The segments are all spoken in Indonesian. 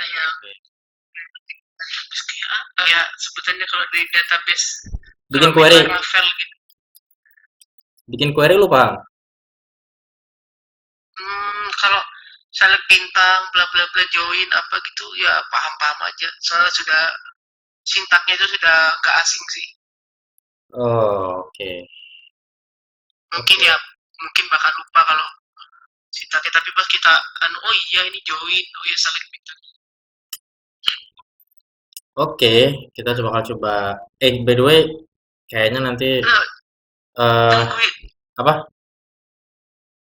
Kayak ya sebutannya kalau di database kalau Bikin main query, Laravel gitu. bikin query lu paham? Kalau misalnya bintang bla bla bla join apa gitu ya paham-paham aja. Soalnya sudah sintaknya itu sudah gak asing sih. Oh, oke. Mungkin Oke. ya mungkin bakal lupa kalau sintaknya tapi pas kita oh iya ini join, oh iya select bintang. Oke, kita coba. By the way, kayaknya nanti Nah, eh tungguin. apa?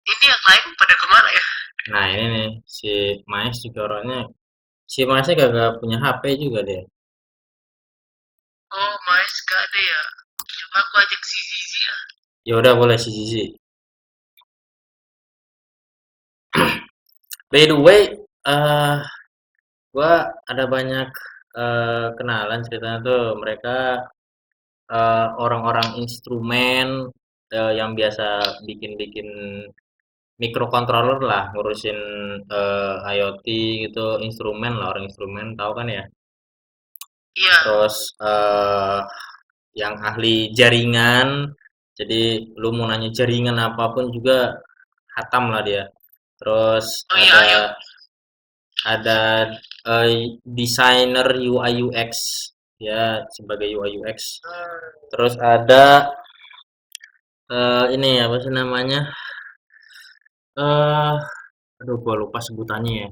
Ini yang lain pada kemana ya? Nah, ini nih si Maes juga orangnya, si Maesnya gak punya HP juga dia. Oh, Mais gak ada ya. Coba aku ajak si Zizi ya. Ya udah boleh si Zizi. By the way, gua ada banyak kenalan ceritanya tuh mereka orang-orang instrumen yang biasa bikin-bikin microcontroller lah, ngurusin IoT gitu, instrumen lah, orang instrumen tahu kan ya. Iya. Terus yang ahli jaringan, jadi lu mau nanya jaringan apapun juga hatam lah dia. Terus Oh iya, ayo. ada desainer UI UX ya sebagai UI UX. Terus ada ini apa sih namanya? eh Aduh, gua lupa sebutannya ya.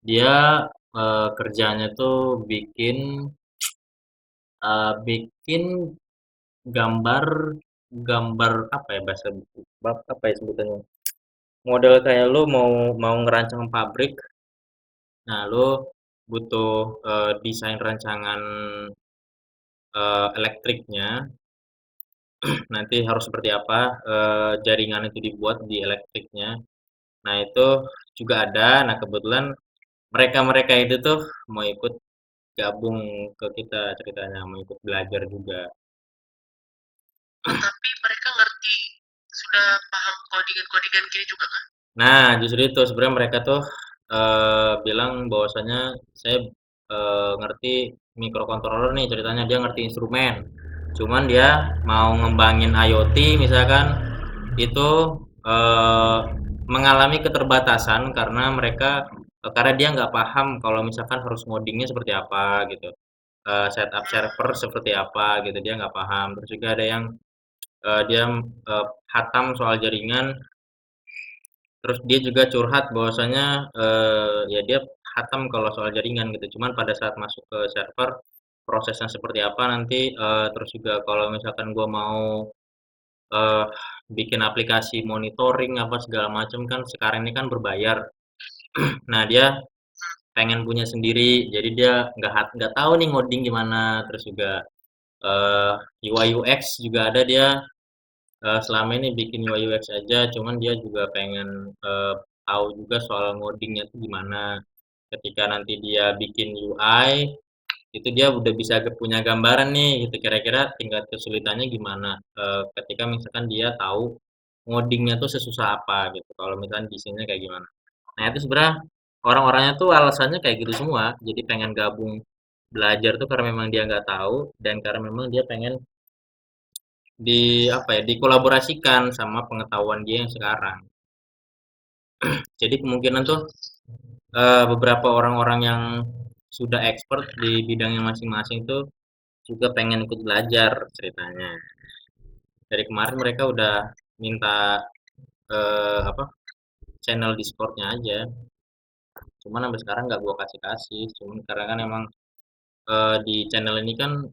Dia kerjanya tuh bikin gambar gambar apa ya bahasa apa ya sebutannya? Model kayak lu mau mau ngerancang pabrik, nah lu butuh desain rancangan elektriknya, nanti harus seperti apa jaringan itu dibuat di elektriknya. Nah itu juga ada. Nah kebetulan mereka-mereka itu tuh mau ikut gabung ke kita ceritanya, mau ikut belajar juga. Oh, tapi mereka ngerti sudah paham codingan-codingan gini juga kan? Nah, justru itu sebenarnya mereka tuh bilang bahwasanya saya ngerti microcontroller nih ceritanya dia ngerti instrumen. Cuman dia mau ngembangin IoT misalkan itu eh, mengalami keterbatasan karena dia nggak paham kalau misalkan harus ngodingnya seperti apa gitu. Setup server seperti apa gitu dia nggak paham. Terus juga ada yang dia hatam soal jaringan. Terus dia juga curhat bahwasanya ya dia hatam kalau soal jaringan gitu. Cuman pada saat masuk ke server prosesnya seperti apa nanti terus juga kalau misalkan gua mau eh, bikin aplikasi monitoring apa segala macam kan sekarang ini kan berbayar. Nah, dia pengen punya sendiri. Jadi dia nggak tahu nih ngoding gimana. Terus juga eh, UI UX juga ada dia selama ini bikin UI UX aja, cuman dia juga pengen tahu juga soal ngodingnya tuh gimana. Ketika nanti dia bikin UI, itu dia udah bisa punya gambaran nih, gitu. Kira-kira tingkat kesulitannya gimana. Ketika misalkan dia tahu ngodingnya tuh sesusah apa gitu. Kalau misalkan desainnya kayak gimana. Nah itu sebenarnya orang-orangnya tuh alasannya kayak gitu semua. Jadi pengen gabung belajar tuh karena memang dia nggak tahu dan karena memang dia pengen dikolaborasikan sama pengetahuan dia yang sekarang. Jadi kemungkinan tuh beberapa orang-orang yang sudah expert di bidangnya masing-masing tuh juga pengen ikut belajar ceritanya. Dari kemarin mereka udah minta apa channel Discordnya aja. Cuman sampai sekarang nggak gua kasih-kasih. Cuman karena kan emang di channel ini kan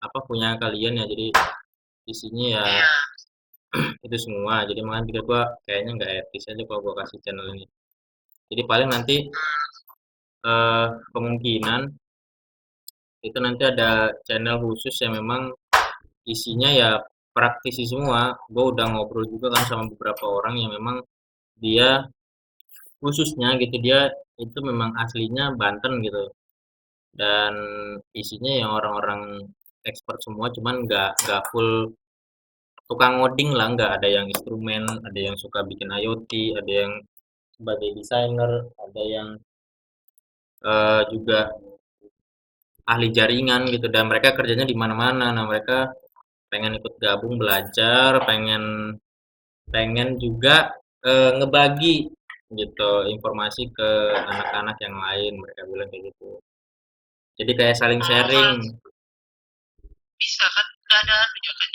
apa punya kalian ya, jadi isinya ya Iya. itu semua. Jadi makanya pikir gua kayaknya nggak etis aja kalau gua kasih channel ini. Jadi paling nanti kemungkinan itu nanti ada channel khusus yang memang isinya ya praktisi semua. Gue udah ngobrol juga kan sama beberapa orang yang memang dia khususnya gitu dia itu memang aslinya Banten gitu dan isinya yang orang-orang expert semua cuman nggak full tukang ngoding lah, nggak ada yang instrumen, ada yang suka bikin IoT, ada yang sebagai desainer, ada yang juga ahli jaringan gitu dan mereka kerjanya di mana-mana. Nah, mereka pengen ikut gabung belajar, pengen pengen juga ngebagi gitu informasi ke anak-anak yang lain. Mereka bilang kayak gitu. Jadi kayak saling Oh, sharing. kalau bisa kan nggak ada anunya kan,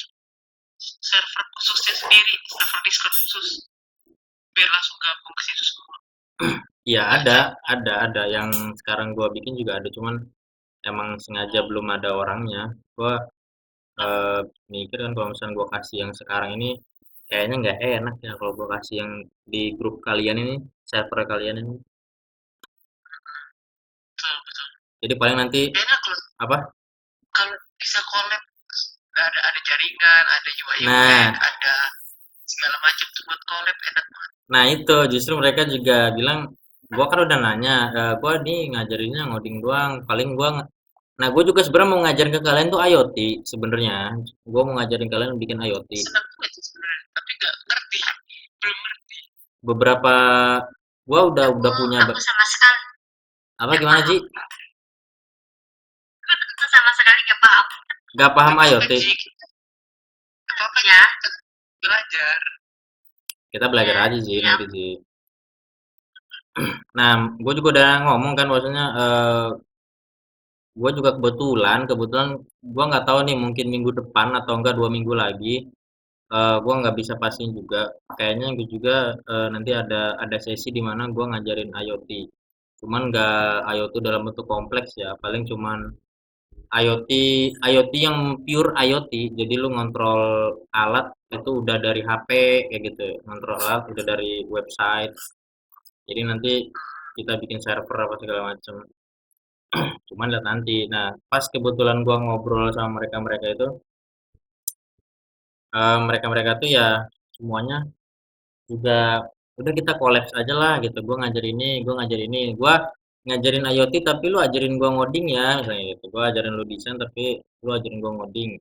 server khususnya sendiri, server Discord khusus, biar langsung gabung ke situ semua Iya belajar. ada yang sekarang gua bikin juga ada, cuman emang sengaja belum ada orangnya. Gua mikir kan kalau misalnya gua kasih yang sekarang ini kayaknya nggak enak ya kalau gua kasih yang di grup kalian ini, server kalian ini. Betul, betul. Jadi paling nanti Enak loh apa? kalau bisa collab, ada jaringan, ada UI Nah, UX, ada segala macam tuh buat collab, enak banget. nah itu justru mereka juga bilang, gua kan udah nanya, gua nih ngajarinnya ngoding doang, paling nah gua juga sebenarnya mau ngajarin ke kalian tuh IoT sebenarnya. Gua mau ngajarin kalian bikin IoT. Senang juga sih sebenarnya, tapi nggak ngerti, belum ngerti. Beberapa gua udah punya Aku sama sekali apa nggak gimana paham. Ji? Aku sama sekali nggak paham. Gak paham Gak apa-apa IoT? Ji, gak apa-apa ya, belajar. Kita belajar aja sih Ya, nanti sih. Nah, gue juga udah ngomong kan maksudnya gue juga kebetulan gue nggak tahu nih mungkin minggu depan atau enggak 2 minggu lagi gue nggak bisa pastiin juga kayaknya gue juga nanti ada sesi di mana gue ngajarin IoT cuman nggak IoT dalam bentuk kompleks ya paling cuman IoT IoT yang pure IoT jadi lu ngontrol alat itu udah dari HP kayak gitu ngontrol alat udah dari website jadi nanti kita bikin server apa segala macam cuman lihat nanti nah pas kebetulan gua ngobrol sama mereka-mereka itu mereka-mereka tuh ya semuanya juga udah kita kolaps aja lah gitu gua ngajar ini gua ngajarin IoT tapi lu ajarin gua ngoding ya misalnya gitu gua ajarin lu desain tapi lu ajarin gua ngoding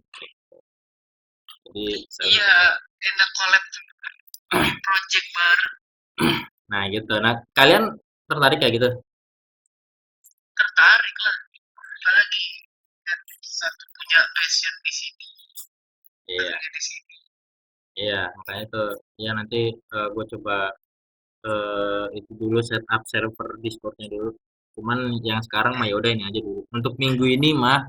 jadi iya, enak collab tuh, bikin project bareng, nah gitu nah kalian tertarik kayak gitu tertarik lah. Apalagi kan satu punya passion di sini, iya kerja di sini. iya makanya tuh ya nanti gue coba itu dulu setup server Discord-nya dulu. Cuman yang sekarang mah yaudah ini aja dulu. Untuk minggu ini mah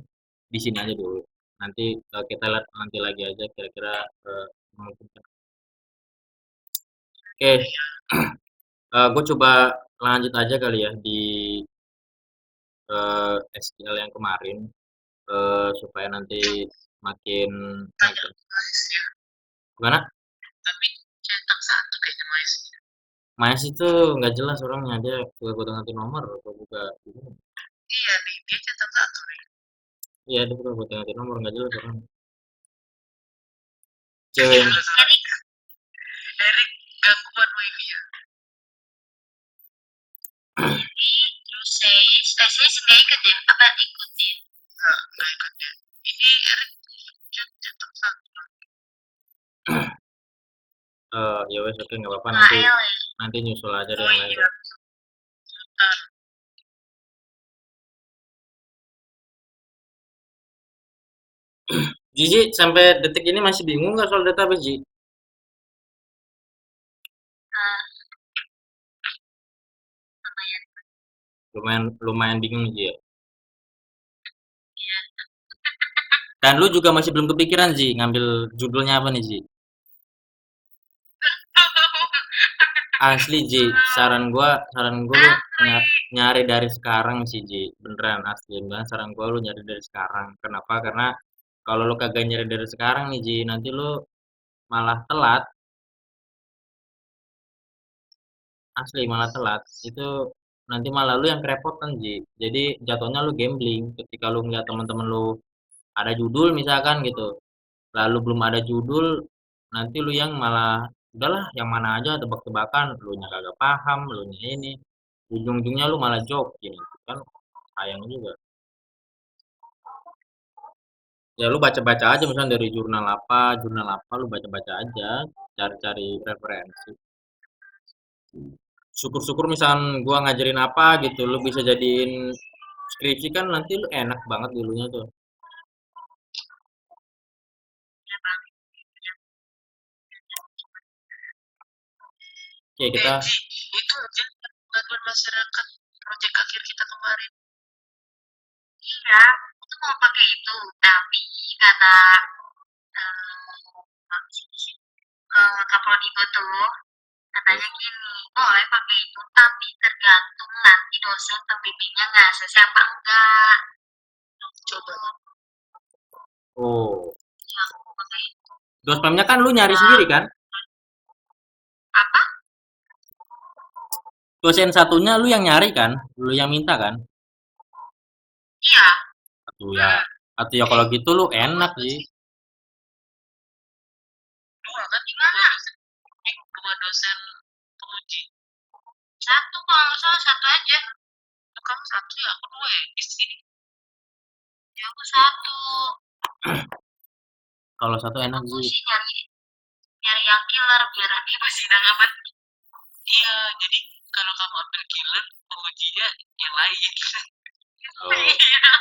di sini aja dulu. Nanti kita lihat nanti lagi aja kira-kira memungkinkan. Oke, gue coba lanjut aja kali ya di SQL yang kemarin supaya nanti makin Tanya makin mas ya, gimana? tapi cetak satu kayaknya mas. Mas itu nggak jelas orangnya dia gue ganti nomor gue juga bingung. Iya nih, dia cetak satu nih. Iya dia gue ganti nomor nggak jelas orangnya. Kayaknya Cewek dulu dari gangguan wifi ya. Terus saya nggak ikut ya, apa ikutin? Nggak ikut ya. Ini Erik cetak satu. ya wes oke nggak apa-apa nanti AL ya? nanti nyusul aja deh Oh yang lain iya, deh. bentar. Jiji sampai detik ini masih bingung nggak soal database Ji? Ah, Lumayan lumayan bingung Ji ya. iya. Dan lu juga masih belum kepikiran Ji ngambil judulnya apa nih Ji? Asli Ji, saran gua lu nyari dari sekarang sih Ji. Beneran asli beneran saran gua lu nyari dari sekarang. Kenapa? Karena kalau lu kagak nyari dari sekarang nih Ji, nanti lu malah telat. Asli malah telat. Itu nanti malah lu yang kerepotan Ji. Jadi jatuhnya lu gambling ketika lu ngeliat teman-teman lu ada judul misalkan gitu lalu belum ada judul nanti lu yang malah udahlah yang mana aja tebak-tebakan lu nya kagak paham lu nya ini ujung-ujungnya lu malah joke gitu kan sayang juga ya lu baca-baca aja misalnya dari jurnal apa lu baca-baca aja cari-cari referensi syukur-syukur misalkan gua ngajarin apa gitu lu bisa jadiin skripsi kan nanti lu enak banget dulunya tuh. Ya bang. Oke kita Ji, itu aja bantuan masyarakat proyek akhir kita kemarin. Iya, aku tuh mau pakai itu, tapi kata Kak Prodigo tuh katanya gini, boleh pakai itu, tapi tergantung nanti dosen pembimbingnya ngasih apa enggak. Coba. oh Ya, aku mau pakai itu. dospemnya kan lu nyari Ya, sendiri kan? apa? Dosen satunya lu yang nyari kan? Lu yang minta kan? Iya. Atau ya atau ya kalau gitu lu enak sih. Dua kan gimana? Dua dosen penguji. Satu kalau nggak salah satu aja. Itu kamu satu ya, aku dua ya di sini. Ya aku satu. Kalau satu enak Aku sih. sih nyari nyari yang killer biar nanti pas sidang aman. Iya, jadi kalau kamu ambil killer, pengujinya yang lain. Oh. Iya.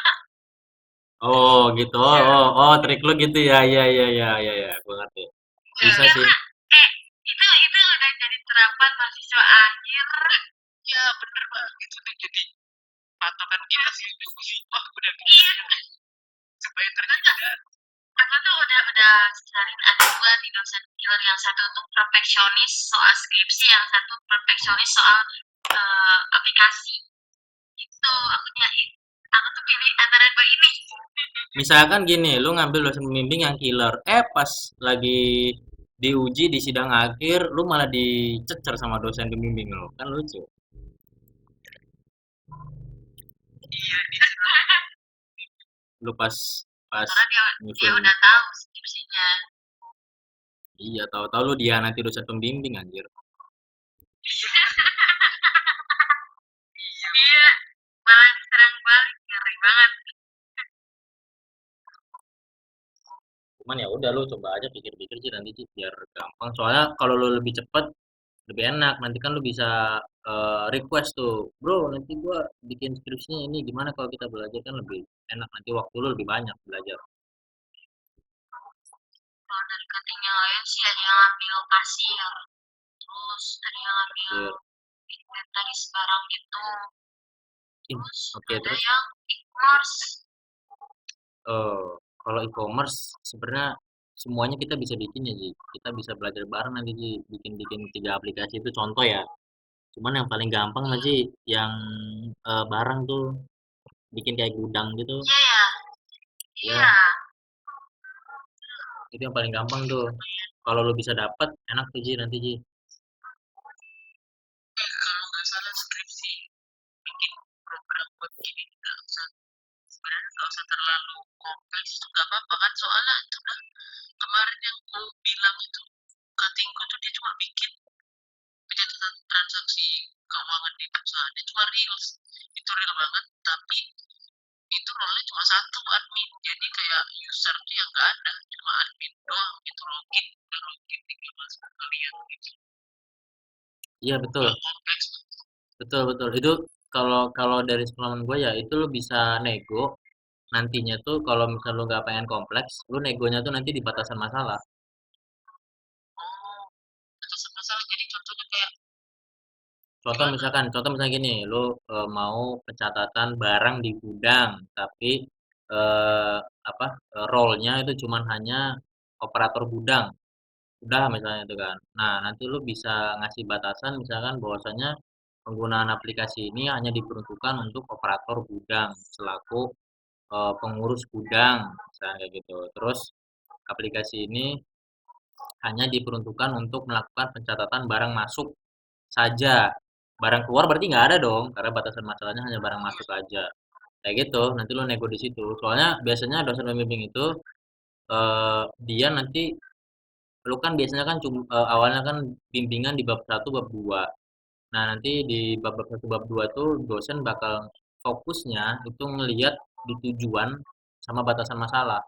Oh gitu. Oh, trik lu gitu ya. Iya iya iya iya ya, gua ngerti. Bisa Iya sih. kak, itu udah jadi terapan mahasiswa akhir. Ya bener banget itu udah jadi patokan kita sih diskusi. Wah udah iya. Supaya ternyata aku tuh udah cariin ada dua di dosen killer, yang satu tuh perfeksionis soal skripsi, yang satu perfeksionis soal aplikasi. Itu aku nyari. Aku tuh pilih antara dua ini. Misalkan gini, lu ngambil dosen pembimbing yang killer. Pas lagi diuji di sidang akhir, lu malah dicecer sama dosen pembimbing lu. Kan lucu. Iya, dia. Lu pas pas Karena dia nyusun. udah tahu skripsinya. Iya, tahu-tahu lu dia nanti dosen pembimbing anjir. Iya, malah diserang balik, ngeri banget. Cuman ya udah lu coba aja pikir-pikir sih nanti sih biar gampang. Soalnya kalau lu lebih cepet lebih enak. Nanti kan lu bisa request tuh, bro. Nanti gua bikin skripsinya ini gimana kalau kita belajar kan lebih enak. Nanti waktu lu lebih banyak belajar. Kalau dari cuttingnya lain sih ada yang ambil pasir, terus ada yang ambil Oke, inventaris barang gitu, terus oke, ada terus yang e-commerce. eh kalau e-commerce sebenarnya semuanya kita bisa bikin ya Ji. Kita bisa belajar bareng nanti Ji. Bikin-bikin 3 aplikasi itu contoh ya. Cuman yang paling gampang Iya, masih yang barang tuh bikin kayak gudang gitu. iya ya, iya. Ya, itu yang paling gampang tuh. Kalau lu bisa dapat, enak tuh Ji nanti Ji. Kalau nggak salah skripsi bikin program buat ini nggak usah, sebenarnya nggak usah terlalu kompleks, itu nggak apa-apa kan, soalnya itu kan kemarin yang aku bilang itu cuttingku tuh dia cuma bikin pencatatan transaksi keuangan di perusahaan, dia cuma reels, itu real banget, tapi itu role-nya cuma satu, admin, jadi kayak user tuh yang nggak ada, cuma admin doang, itu login, udah login tinggal masuk kalian gitu, Iya betul, nggak kompleks. betul betul. Itu kalau kalau dari pengalaman gue ya itu lu bisa nego nantinya tuh kalau misal lu nggak pengen kompleks, lu negonya tuh nanti di batasan masalah. Oh, terus masalah, jadi contohnya kayak gimana? Contoh misalkan gini, lu mau pencatatan barang di gudang, tapi eh, apa role-nya itu cuman hanya operator gudang. Udah misalnya itu kan. Nah, nanti lu bisa ngasih batasan misalkan bahwasanya penggunaan aplikasi ini hanya diperuntukkan untuk operator gudang selaku pengurus gudang, misalnya kayak gitu. Terus aplikasi ini hanya diperuntukkan untuk melakukan pencatatan barang masuk saja. Barang keluar berarti nggak ada dong, karena batasan masalahnya hanya barang masuk aja. Kayak gitu, nanti lu nego di situ. Soalnya biasanya dosen pembimbing itu dia nanti lu kan biasanya kan awalnya kan bimbingan di bab satu bab 2. Nah, nanti di bab satu bab 2 tuh dosen bakal fokusnya itu ngelihat di tujuan sama batasan masalah.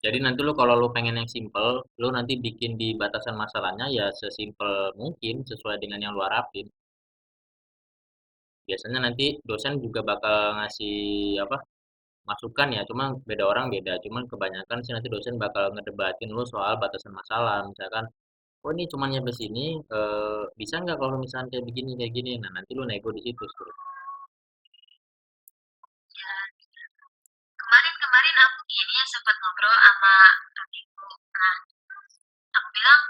Jadi nanti lu kalau lu pengen yang simple, lu nanti bikin di batasan masalahnya ya sesimpel mungkin sesuai dengan yang lu harapin. Biasanya nanti dosen juga bakal ngasih apa masukan ya, cuma beda orang beda. Cuman kebanyakan sih nanti dosen bakal ngedebatin lu soal batasan masalah. Misalkan, oh ini cuma nyampe sini, bisa nggak kalau misalnya kayak begini kayak gini. Nah nanti lu nego di situ. Sur. Ya, kemarin-kemarin aku ini ya sempat ngobrol sama adikku. Nah, aku bilang,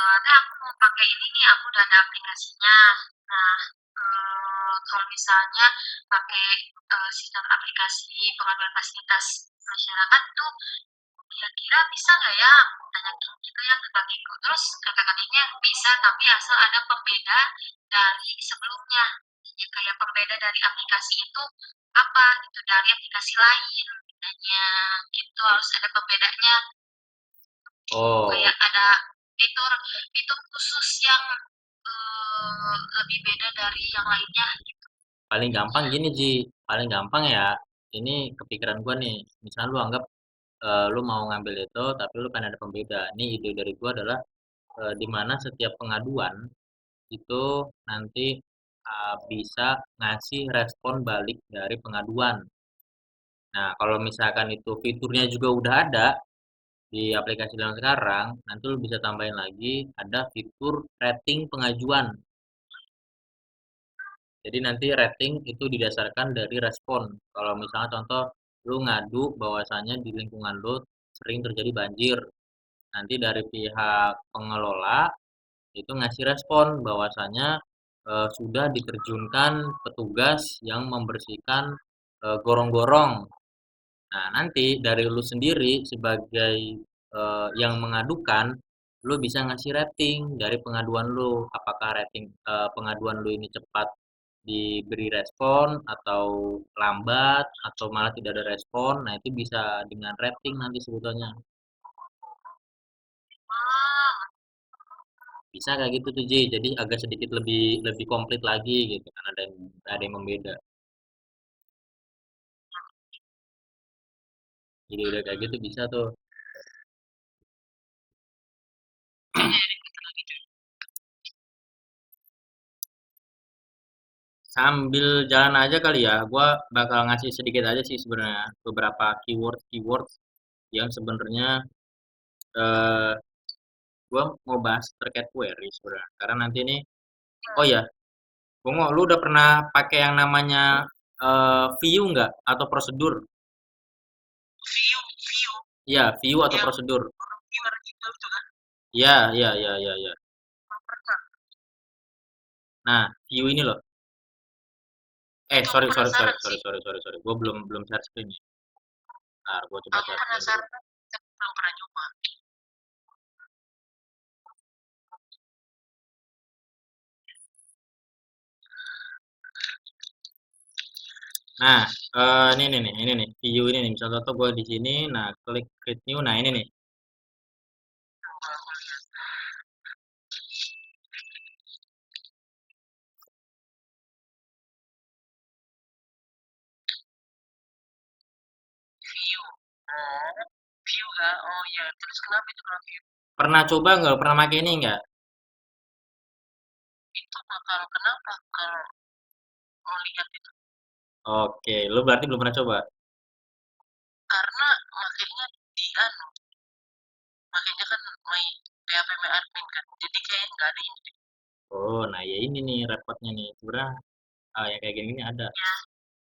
nanti aku mau pakai ini nih, aku udah ada aplikasinya. Nah, kalau misalnya pakai sistem aplikasi pengaduan fasilitas masyarakat tuh kira-kira bisa nggak ya? Aku tanya gitu ya ke kakekku. Terus kata kakeknya bisa, tapi asal ada pembeda dari sebelumnya. Jadi kayak pembeda dari aplikasi itu apa gitu dari aplikasi lain. Hanya gitu harus ada pembedanya. Oh, Kayak ada fitur fitur khusus yang lebih beda dari yang lainnya gitu. paling gampang gini Ji, paling gampang ya. Ini kepikiran gua nih. Misalnya lu anggap lu mau ngambil itu, tapi lu kan ada pembeda. Ini ide dari gua adalah di mana setiap pengaduan itu nanti bisa ngasih respon balik dari pengaduan. Nah, kalau misalkan itu fiturnya juga udah ada di aplikasi yang sekarang, nanti lu bisa tambahin lagi ada fitur rating pengajuan. Jadi nanti rating itu didasarkan dari respon. Kalau misalnya contoh lu ngadu bahwasanya di lingkungan lu sering terjadi banjir. Nanti dari pihak pengelola itu ngasih respon bahwasanya sudah diterjunkan petugas yang membersihkan gorong-gorong. Nah, nanti dari lu sendiri sebagai yang mengadukan, lu bisa ngasih rating dari pengaduan lu. Apakah rating pengaduan lu ini cepat diberi respon atau lambat atau malah tidak ada respon. Nah, itu bisa dengan rating nanti sebetulnya. Oh, Bisa kayak gitu tuh Ji. Jadi agak sedikit lebih lebih komplit lagi gitu kan ada yang membeda. Jadi udah kayak gitu bisa tuh. Sambil jalan aja kali ya, gua bakal ngasih sedikit aja sih sebenarnya beberapa keyword yang sebenarnya eh gua mau bahas terkait query sebenarnya. Karena nanti ini, oh ya, gua mau, lu udah pernah pakai yang namanya view nggak atau prosedur? view Iya, view atau yang prosedur. viewer gitu tuh kan. Iya, iya, iya, iya, iya. Nah, view ini loh. Itu aku Sorry, sorry, sorry, penasaran sorry, sih. sorry, sorry, sorry. Gua belum belum share screen nih. Ntar gua coba Aku share screen dulu. penasaran, tapi belum pernah coba. Nah, ini nih, view ini nih. Misal contoh gue di sini, nah klik create new, nah ini nih. Coba aku lihat view. Oh, view kah? Oh ya, terus kenapa itu kalau view? Pernah coba nggak? Pernah pakai ini nggak? Itu bakal kenapa kalau mau lihat itu? Oke, lu berarti belum pernah coba. Karena makanya di anu, makanya kan main PHP admin kan. Jadi kayak nggak ada ini. Oh, nah ya ini nih repotnya nih. Sebenarnya yang kayak gini ada. Ya,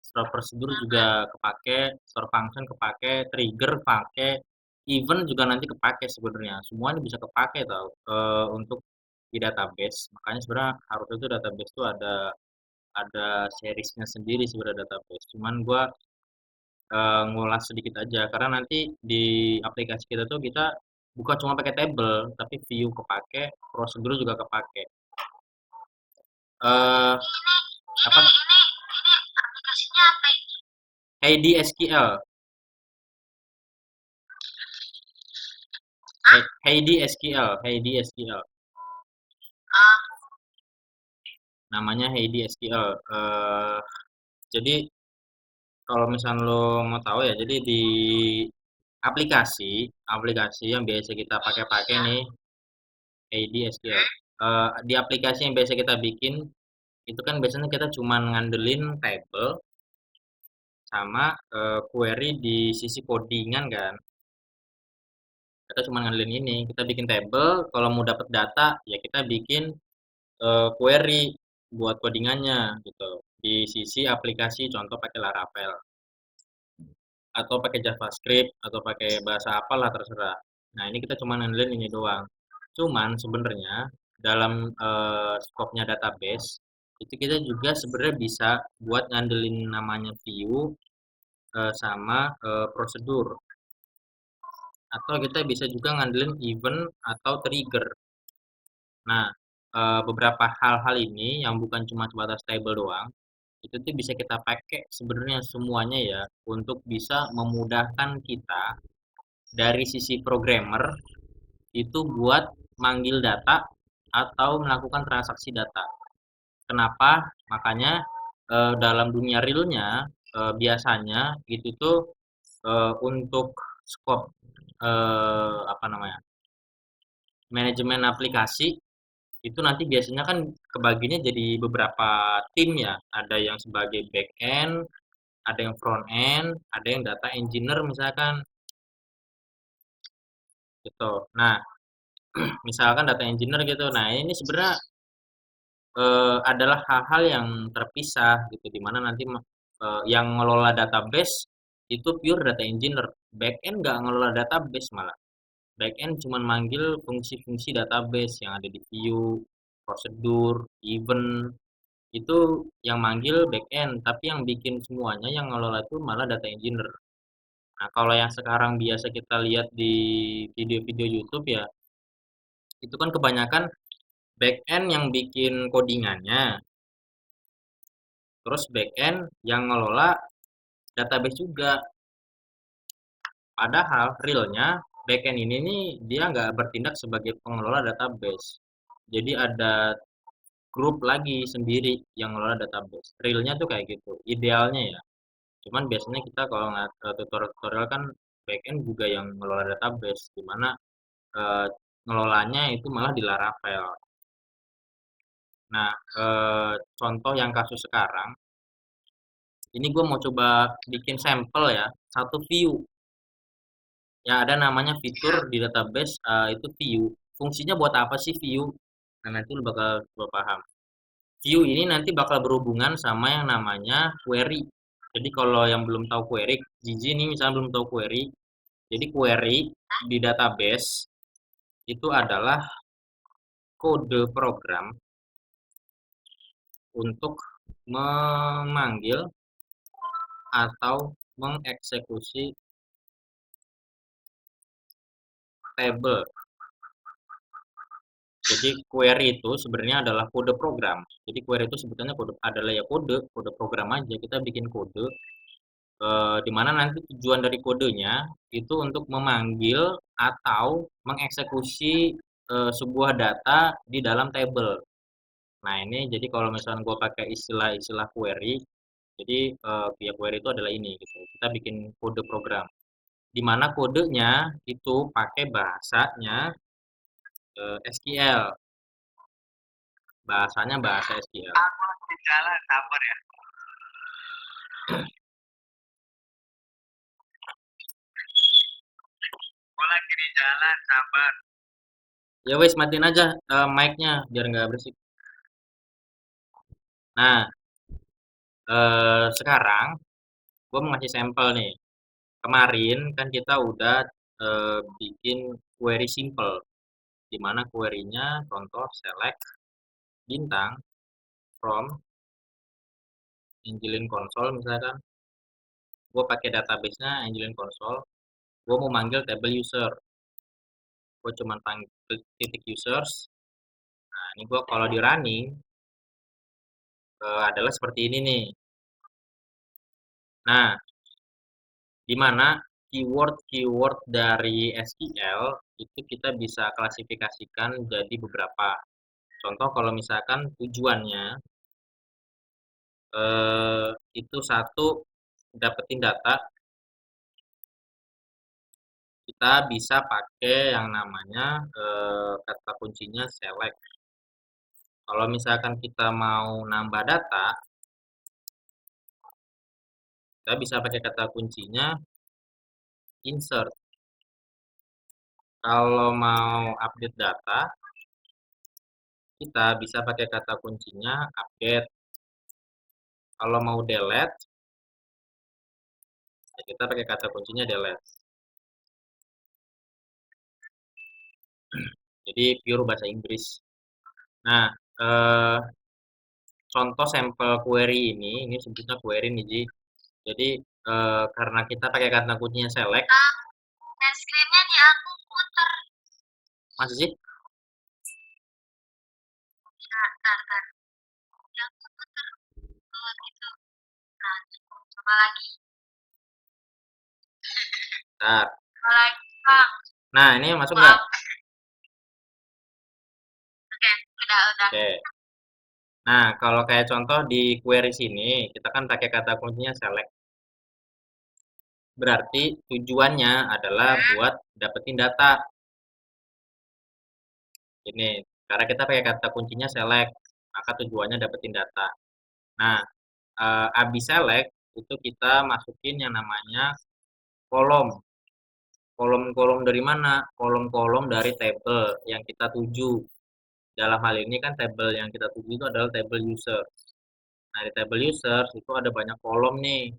Store prosedur juga apa? kepake, store function kepake, trigger kepake, event juga nanti kepake sebenarnya. Semuanya bisa kepake tau untuk di database. Makanya sebenarnya harusnya itu database itu ada seriesnya sendiri sebenarnya database. Cuman gua ngulas sedikit aja karena nanti di aplikasi kita tuh kita bukan cuma pakai table tapi view kepake, prosedur juga kepake. Eh apa? Ini aplikasinya apa ini? Heidi SQL. Ah, Heidi SQL, Heidi SQL. ah, Namanya Heidi SQL. Jadi kalau misalnya lo mau tahu ya, jadi di aplikasi yang biasa kita pakai-pakai nih, AD SQL. Di aplikasi yang biasa kita bikin itu kan biasanya kita cuman ngandelin table sama query di sisi codingan kan. Kita cuma ngandelin ini, kita bikin table, kalau mau dapat data ya kita bikin query buat codingannya gitu. Di sisi aplikasi contoh pakai Laravel atau pakai JavaScript atau pakai bahasa apalah terserah. Nah, ini kita cuma ngandelin ini doang. Cuman sebenarnya dalam skopnya database itu kita juga sebenarnya bisa buat ngandelin namanya view sama prosedur, atau kita bisa juga ngandelin event atau trigger. Nah, beberapa hal-hal ini yang bukan cuma sebatas table doang, itu tuh bisa kita pakai sebenarnya semuanya ya untuk bisa memudahkan kita dari sisi programmer itu buat manggil data atau melakukan transaksi data. Kenapa? Makanya dalam dunia realnya biasanya itu tuh untuk scope apa namanya, manajemen aplikasi itu nanti biasanya kan kebaginya jadi beberapa tim ya. Ada yang sebagai back end, ada yang front end, ada yang data engineer misalkan gitu. Nah, misalkan data engineer gitu. Nah, ini sebenarnya adalah hal-hal yang terpisah gitu, di mana nanti yang ngelola database itu pure data engineer. Back end nggak ngelola database malah. Back end cuma manggil fungsi-fungsi database yang ada di view, prosedur, event, itu yang manggil back end, tapi yang bikin semuanya yang ngelola itu malah data engineer. Nah, kalau yang sekarang biasa kita lihat di video-video YouTube ya, itu kan kebanyakan back end yang bikin codingannya, terus back end yang ngelola database juga. Padahal realnya back end ini nih dia nggak bertindak sebagai pengelola database. Jadi ada grup lagi sendiri yang ngelola database. Realnya tuh kayak gitu, idealnya ya. Cuman biasanya kita kalau ngeliat tutorial-tutorial kan backend juga yang ngelola database, di mana eh, ngelolanya itu malah di Laravel. Nah, contoh yang kasus sekarang, ini gue mau coba bikin sampel ya, satu view yang ada namanya fitur di database itu view. Fungsinya buat apa sih view? Nah, nanti lu bakal coba paham. View ini nanti bakal berhubungan sama yang namanya query. Jadi kalau yang belum tahu query, Gigi ini misalnya belum tahu query, jadi query di database itu adalah kode program untuk memanggil atau mengeksekusi table. Jadi query itu sebenarnya adalah kode program. Jadi query itu sebetulnya kode adalah ya kode program aja. Kita bikin kode di mana nanti tujuan dari kodenya itu untuk memanggil atau mengeksekusi sebuah data di dalam table. Nah, ini jadi kalau misalnya gue pakai istilah-istilah query, jadi via query itu adalah ini gitu. Kita bikin kode program. Di mana kodenya itu pakai bahasanya SQL. Bahasanya bahasa SQL. Aku lagi jalan, sabar ya. Aku lagi di jalan, sabar. Ya wes matiin aja mic-nya biar nggak berisik. Nah, sekarang gue mau ngasih sampel nih. Kemarin kan kita udah bikin query simple, di mana query-nya contoh select bintang from Angeline Console misalkan. Gue pakai database-nya Angeline Console. Gue mau manggil table user. Gue cuma panggil titik users. Nah, ini gue kalau di running adalah seperti ini nih. Nah, di mana keyword-keyword dari SQL itu kita bisa klasifikasikan jadi beberapa. Contoh kalau misalkan tujuannya itu satu dapetin data kita bisa pakai yang namanya kata kuncinya select. Kalau misalkan kita mau nambah data, kita bisa pakai kata kuncinya insert. Kalau mau update data, kita bisa pakai kata kuncinya update. Kalau mau delete, ya kita pakai kata kuncinya delete. Jadi pure bahasa Inggris. Nah, contoh sampel query ini sebutnya query nih Ji. Jadi karena kita pakai kata kuncinya select, Dan screennya di aku puter. masih sih? Bentar. Di aku puter. Oh, gitu. Nah, coba lagi. Bentar. Coba lagi, Bang. Nah, ini masuk nggak? Oke, udah. Oke. Nah, kalau kayak contoh di query sini, kita kan pakai kata kuncinya select. Berarti tujuannya adalah buat dapetin data. Ini, karena kita pakai kata kuncinya select, maka tujuannya dapetin data. Nah, abis select itu kita masukin yang namanya kolom. Kolom-kolom dari mana? Kolom-kolom dari tabel yang kita tuju. Dalam hal ini kan tabel yang kita tuju itu adalah tabel user. Nah, di tabel user itu ada banyak kolom nih.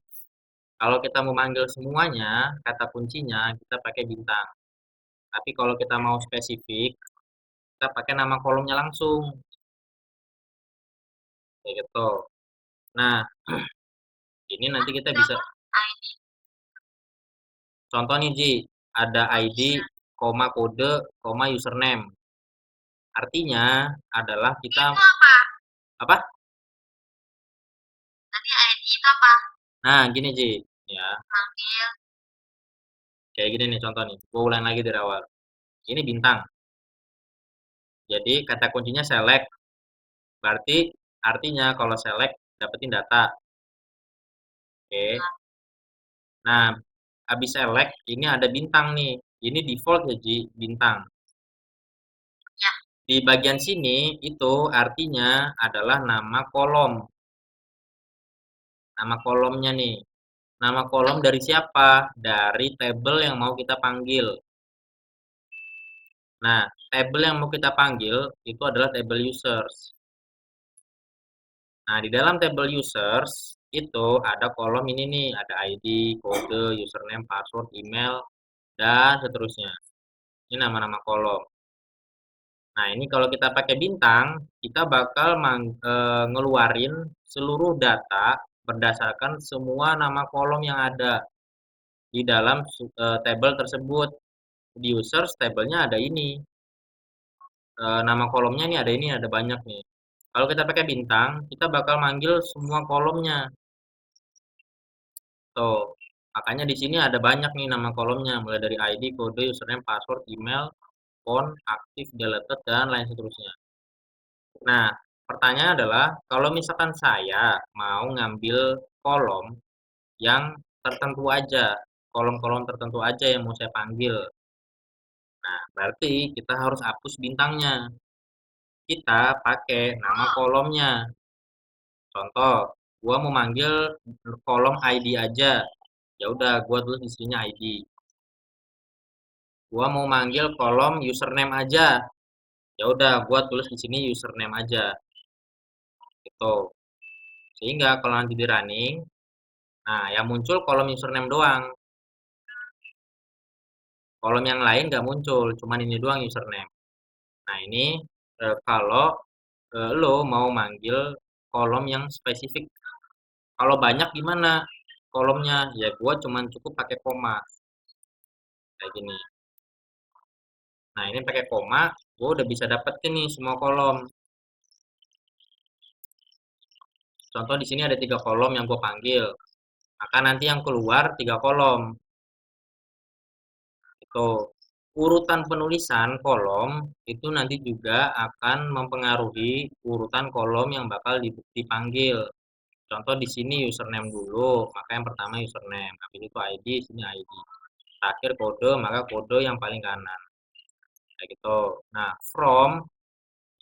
Kalau kita mau manggil semuanya, kata kuncinya kita pakai bintang. Tapi kalau kita mau spesifik, kita pakai nama kolomnya langsung. Kayak gitu. Nah, ini nanti kita bisa contoh nih Ji, ada ID, koma kode, koma username. Artinya adalah kita Itu apa? apa? Tadi ID itu apa? Nah, gini Ji, ya. Panggil. Kayak gini nih contoh nih. Gue ulang lagi dari awal. Ini bintang. Jadi kata kuncinya select. Berarti artinya kalau select dapetin data. Oke. Nah, habis select ini ada bintang nih. Ini default ya Ji, bintang. Ya. Di bagian sini itu artinya adalah nama kolom. Nama kolomnya nih. Nama kolom dari siapa? Dari tabel yang mau kita panggil. Nah, tabel yang mau kita panggil itu adalah tabel users. Nah, di dalam tabel users itu ada kolom ini nih, ada ID, kode, username, password, email, dan seterusnya. Ini nama-nama kolom. Nah, ini kalau kita pakai bintang, kita bakal ngeluarin seluruh data berdasarkan semua nama kolom yang ada di dalam tabel tersebut. Di users tabelnya ada ini. Nama kolomnya nih ada ini, ada banyak nih. Kalau kita pakai bintang, kita bakal manggil semua kolomnya. Tuh, makanya di sini ada banyak nih nama kolomnya, mulai dari ID, kode, username, password, email, phone, aktif, deleted, dan lain seterusnya. Nah, pertanyaan adalah, kalau misalkan saya mau ngambil kolom yang tertentu aja, kolom-kolom tertentu aja yang mau saya panggil. Nah, berarti kita harus hapus bintangnya. Kita pakai nama kolomnya. Contoh, gua mau manggil kolom ID aja. Ya udah, gua tulis di sini ID. Gua mau manggil kolom username aja. Ya udah, gua tulis di sini username aja. Gitu. Sehingga kalau nanti di running, nah yang muncul kolom username doang. Kolom yang lain nggak muncul, cuman ini doang username. Nah ini kalau lo mau manggil kolom yang spesifik. Kalau banyak gimana kolomnya? Ya gua cuman cukup pakai koma kayak gini. Nah ini pakai koma, gua udah bisa dapetin nih semua kolom. Contoh di sini ada 3 kolom yang gue panggil. Maka nanti yang keluar 3 kolom. Itu urutan penulisan kolom itu nanti juga akan mempengaruhi urutan kolom yang bakal dipanggil. Contoh di sini username dulu, maka yang pertama username, habis itu ID, sini ID. terakhir kode, maka kode yang paling kanan. Kayak gitu. Nah, from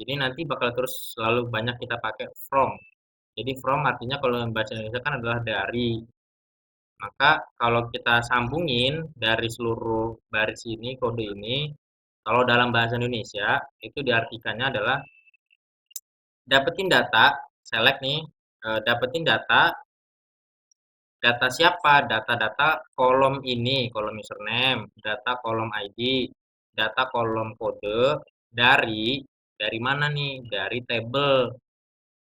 ini nanti bakal terus selalu banyak kita pakai from. Jadi from artinya kalau bahasa Indonesia kan adalah dari. Maka kalau kita sambungin dari seluruh baris ini, kode ini, kalau dalam bahasa Indonesia itu diartikannya adalah dapetin data, select nih, dapetin data, data siapa? Data-data kolom ini, kolom username, data kolom ID, data kolom kode dari mana nih? Dari table.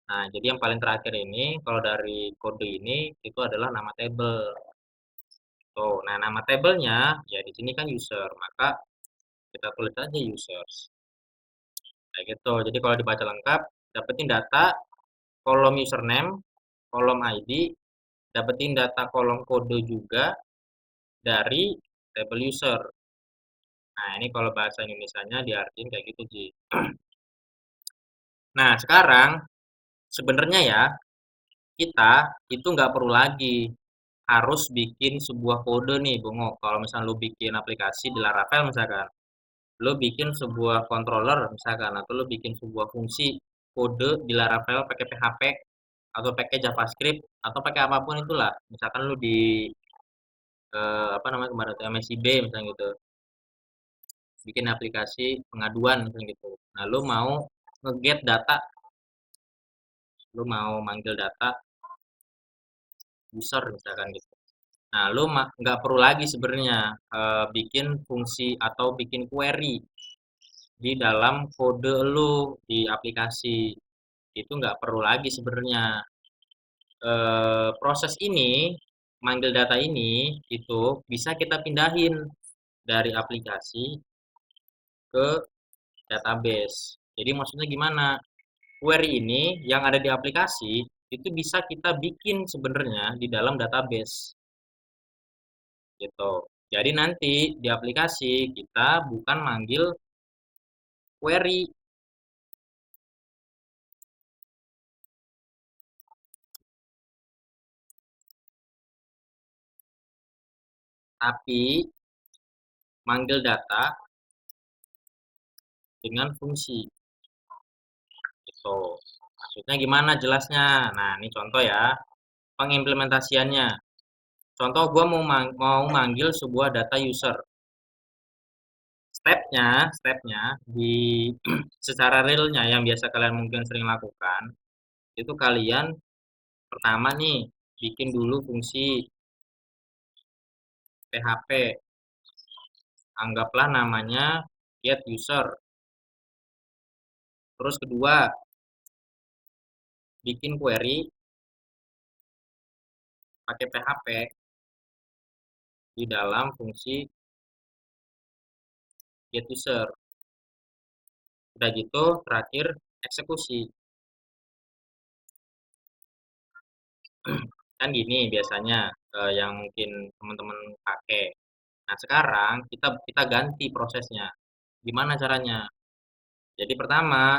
Nah, jadi yang paling terakhir ini kalau dari kode ini itu adalah nama table. Tuh, nah nama tabelnya ya di sini kan user, maka kita tulis aja users. Kayak gitu. Jadi kalau dibaca lengkap, dapetin data kolom username, kolom ID, dapetin data kolom kode juga dari tabel user. Nah, ini kalau bahasa Indonesianya diartikan kayak gitu, Ji. Nah, sekarang sebenarnya ya, kita itu nggak perlu lagi harus bikin sebuah kode nih, Bungo. Kalau misalnya lu bikin aplikasi di Laravel misalkan, lu bikin sebuah controller misalkan, atau lu bikin sebuah fungsi kode di Laravel pakai PHP atau pakai JavaScript atau pakai apapun itulah. Misalkan lu di apa namanya kemarin tuh, MSIB misalnya gitu, bikin aplikasi pengaduan misalnya gitu. Nah, lu mau nge-get data, lu mau manggil data user misalkan gitu. Nah, lu nggak perlu lagi sebenarnya bikin fungsi atau bikin query di dalam kode lu di aplikasi. Itu nggak perlu lagi sebenarnya. Proses ini, manggil data ini, itu bisa kita pindahin dari aplikasi ke database. Jadi maksudnya gimana? Query ini yang ada di aplikasi itu bisa kita bikin sebenarnya di dalam database gitu. Jadi nanti di aplikasi kita bukan manggil query, tapi manggil data dengan fungsi gitu. Maksudnya gimana jelasnya? Nah, ini contoh ya, pengimplementasiannya. Contoh gue mau manggil sebuah data user. Stepnya di secara realnya yang biasa kalian mungkin sering lakukan, itu kalian pertama nih bikin dulu fungsi PHP, anggaplah namanya get user. Terus kedua, bikin query pakai PHP di dalam fungsi get user. Udah gitu, terakhir eksekusi. Kan gini biasanya yang mungkin teman-teman pakai. Nah, sekarang kita ganti prosesnya. Gimana caranya? Jadi pertama,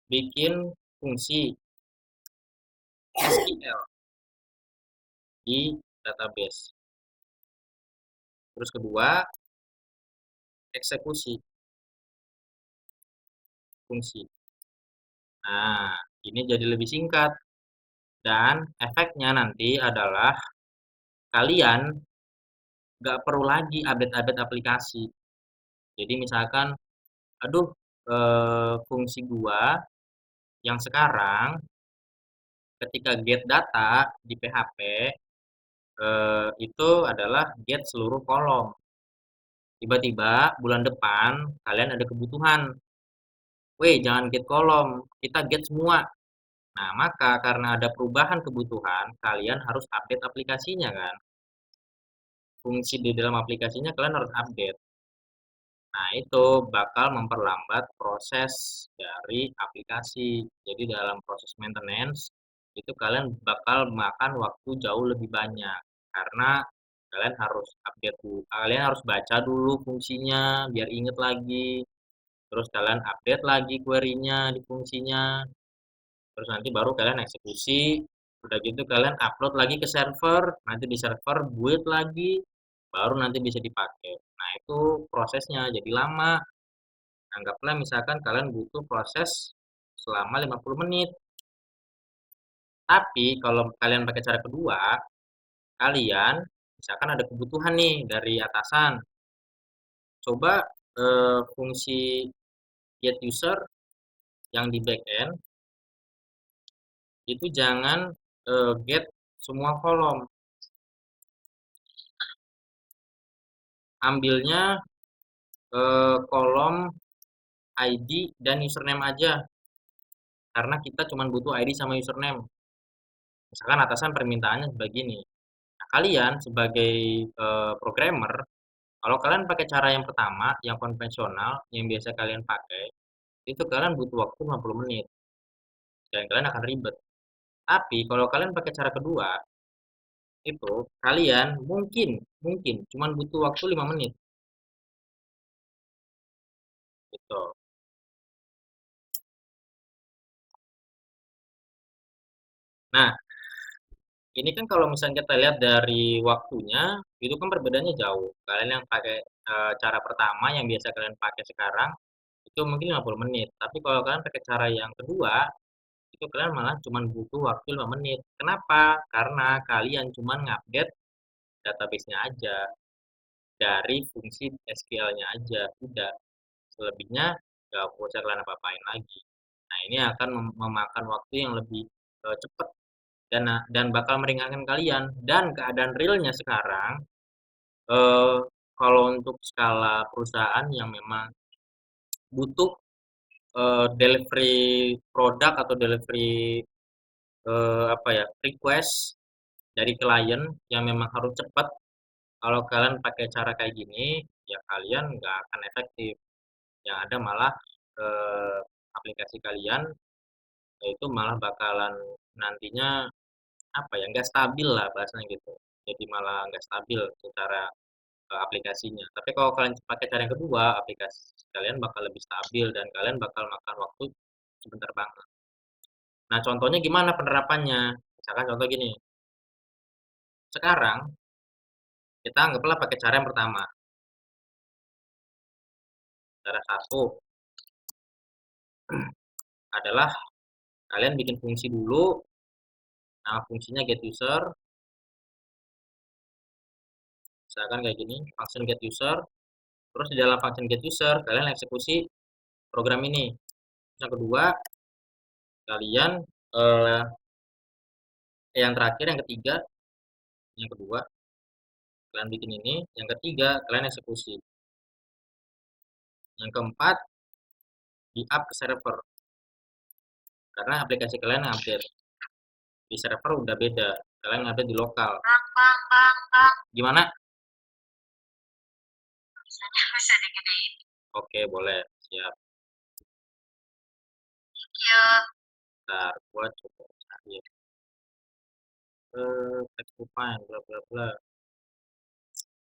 bikin fungsi SQL di database. Terus kedua, eksekusi fungsi. Nah, ini jadi lebih singkat dan efeknya nanti adalah kalian nggak perlu lagi update-update aplikasi. Jadi misalkan, aduh, fungsi gua yang sekarang ketika get data di PHP itu adalah get seluruh kolom. Tiba-tiba bulan depan kalian ada kebutuhan, weh jangan get kolom, kita get semua. Nah, maka karena ada perubahan kebutuhan, kalian harus update aplikasinya kan. Fungsi di dalam aplikasinya kalian harus update. Nah, itu bakal memperlambat proses dari aplikasi. Jadi dalam proses maintenance itu kalian bakal makan waktu jauh lebih banyak karena kalian harus update dulu. Kalian harus baca dulu fungsinya biar inget lagi. Terus kalian update lagi query-nya di fungsinya. Terus nanti baru kalian eksekusi. Udah gitu kalian upload lagi ke server. Nanti di server build lagi. baru nanti bisa dipakai. Nah, itu prosesnya jadi lama. Anggaplah misalkan kalian butuh proses selama 50 menit. Tapi kalau kalian pakai cara kedua, kalian misalkan ada kebutuhan nih dari atasan, coba fungsi get user yang di backend itu jangan get semua kolom, ambilnya kolom ID dan username aja, karena kita cuma butuh ID sama username. Misalkan atasan permintaannya begini. Nah, kalian sebagai programmer, kalau kalian pakai cara yang pertama, yang konvensional, yang biasa kalian pakai, itu kalian butuh waktu 50 menit dan kalian akan ribet. Tapi kalau kalian pakai cara kedua, itu kalian mungkin mungkin cuma butuh waktu 5 menit gitu. Nah, ini kan kalau misalnya kita lihat dari waktunya, itu kan perbedaannya jauh. Kalian yang pakai cara pertama yang biasa kalian pakai sekarang, itu mungkin 50 menit. Tapi kalau kalian pakai cara yang kedua, itu kalian malah cuma butuh waktu 5 menit. Kenapa? Karena kalian cuma ngupdate database-nya aja dari fungsi SQL-nya aja. Udah, selebihnya nggak usah kalian apa-apain lagi. Nah, ini akan memakan waktu yang lebih cepat dan bakal meringankan kalian. Dan keadaan realnya sekarang, eh, kalau untuk skala perusahaan yang memang butuh delivery produk atau delivery apa ya request dari klien yang memang harus cepat, kalau kalian pakai cara kayak gini, ya kalian nggak akan efektif. Yang ada malah eh, aplikasi kalian itu malah bakalan nantinya apa ya nggak stabil lah bahasanya gitu. Jadi malah nggak stabil secara aplikasinya. Tapi kalau kalian pakai cara yang kedua, aplikasi kalian bakal lebih stabil dan kalian bakal makan waktu sebentar banget. Nah, contohnya gimana penerapannya? Misalkan contoh gini, sekarang kita anggaplah pakai cara yang pertama. Cara satu adalah kalian bikin fungsi dulu, nah fungsinya get user, misalkan kayak gini, function get user, terus di dalam function get user kalian eksekusi program ini. Yang kedua, kalian eh, yang terakhir, yang kedua kalian bikin ini, yang ketiga kalian eksekusi, yang keempat di up ke server karena aplikasi kalian update di server udah beda, kalian update di lokal. Gimana? Bisa digedein. Oke, boleh, siap. Iya. Ntar gua coba cari text to find bla bla bla.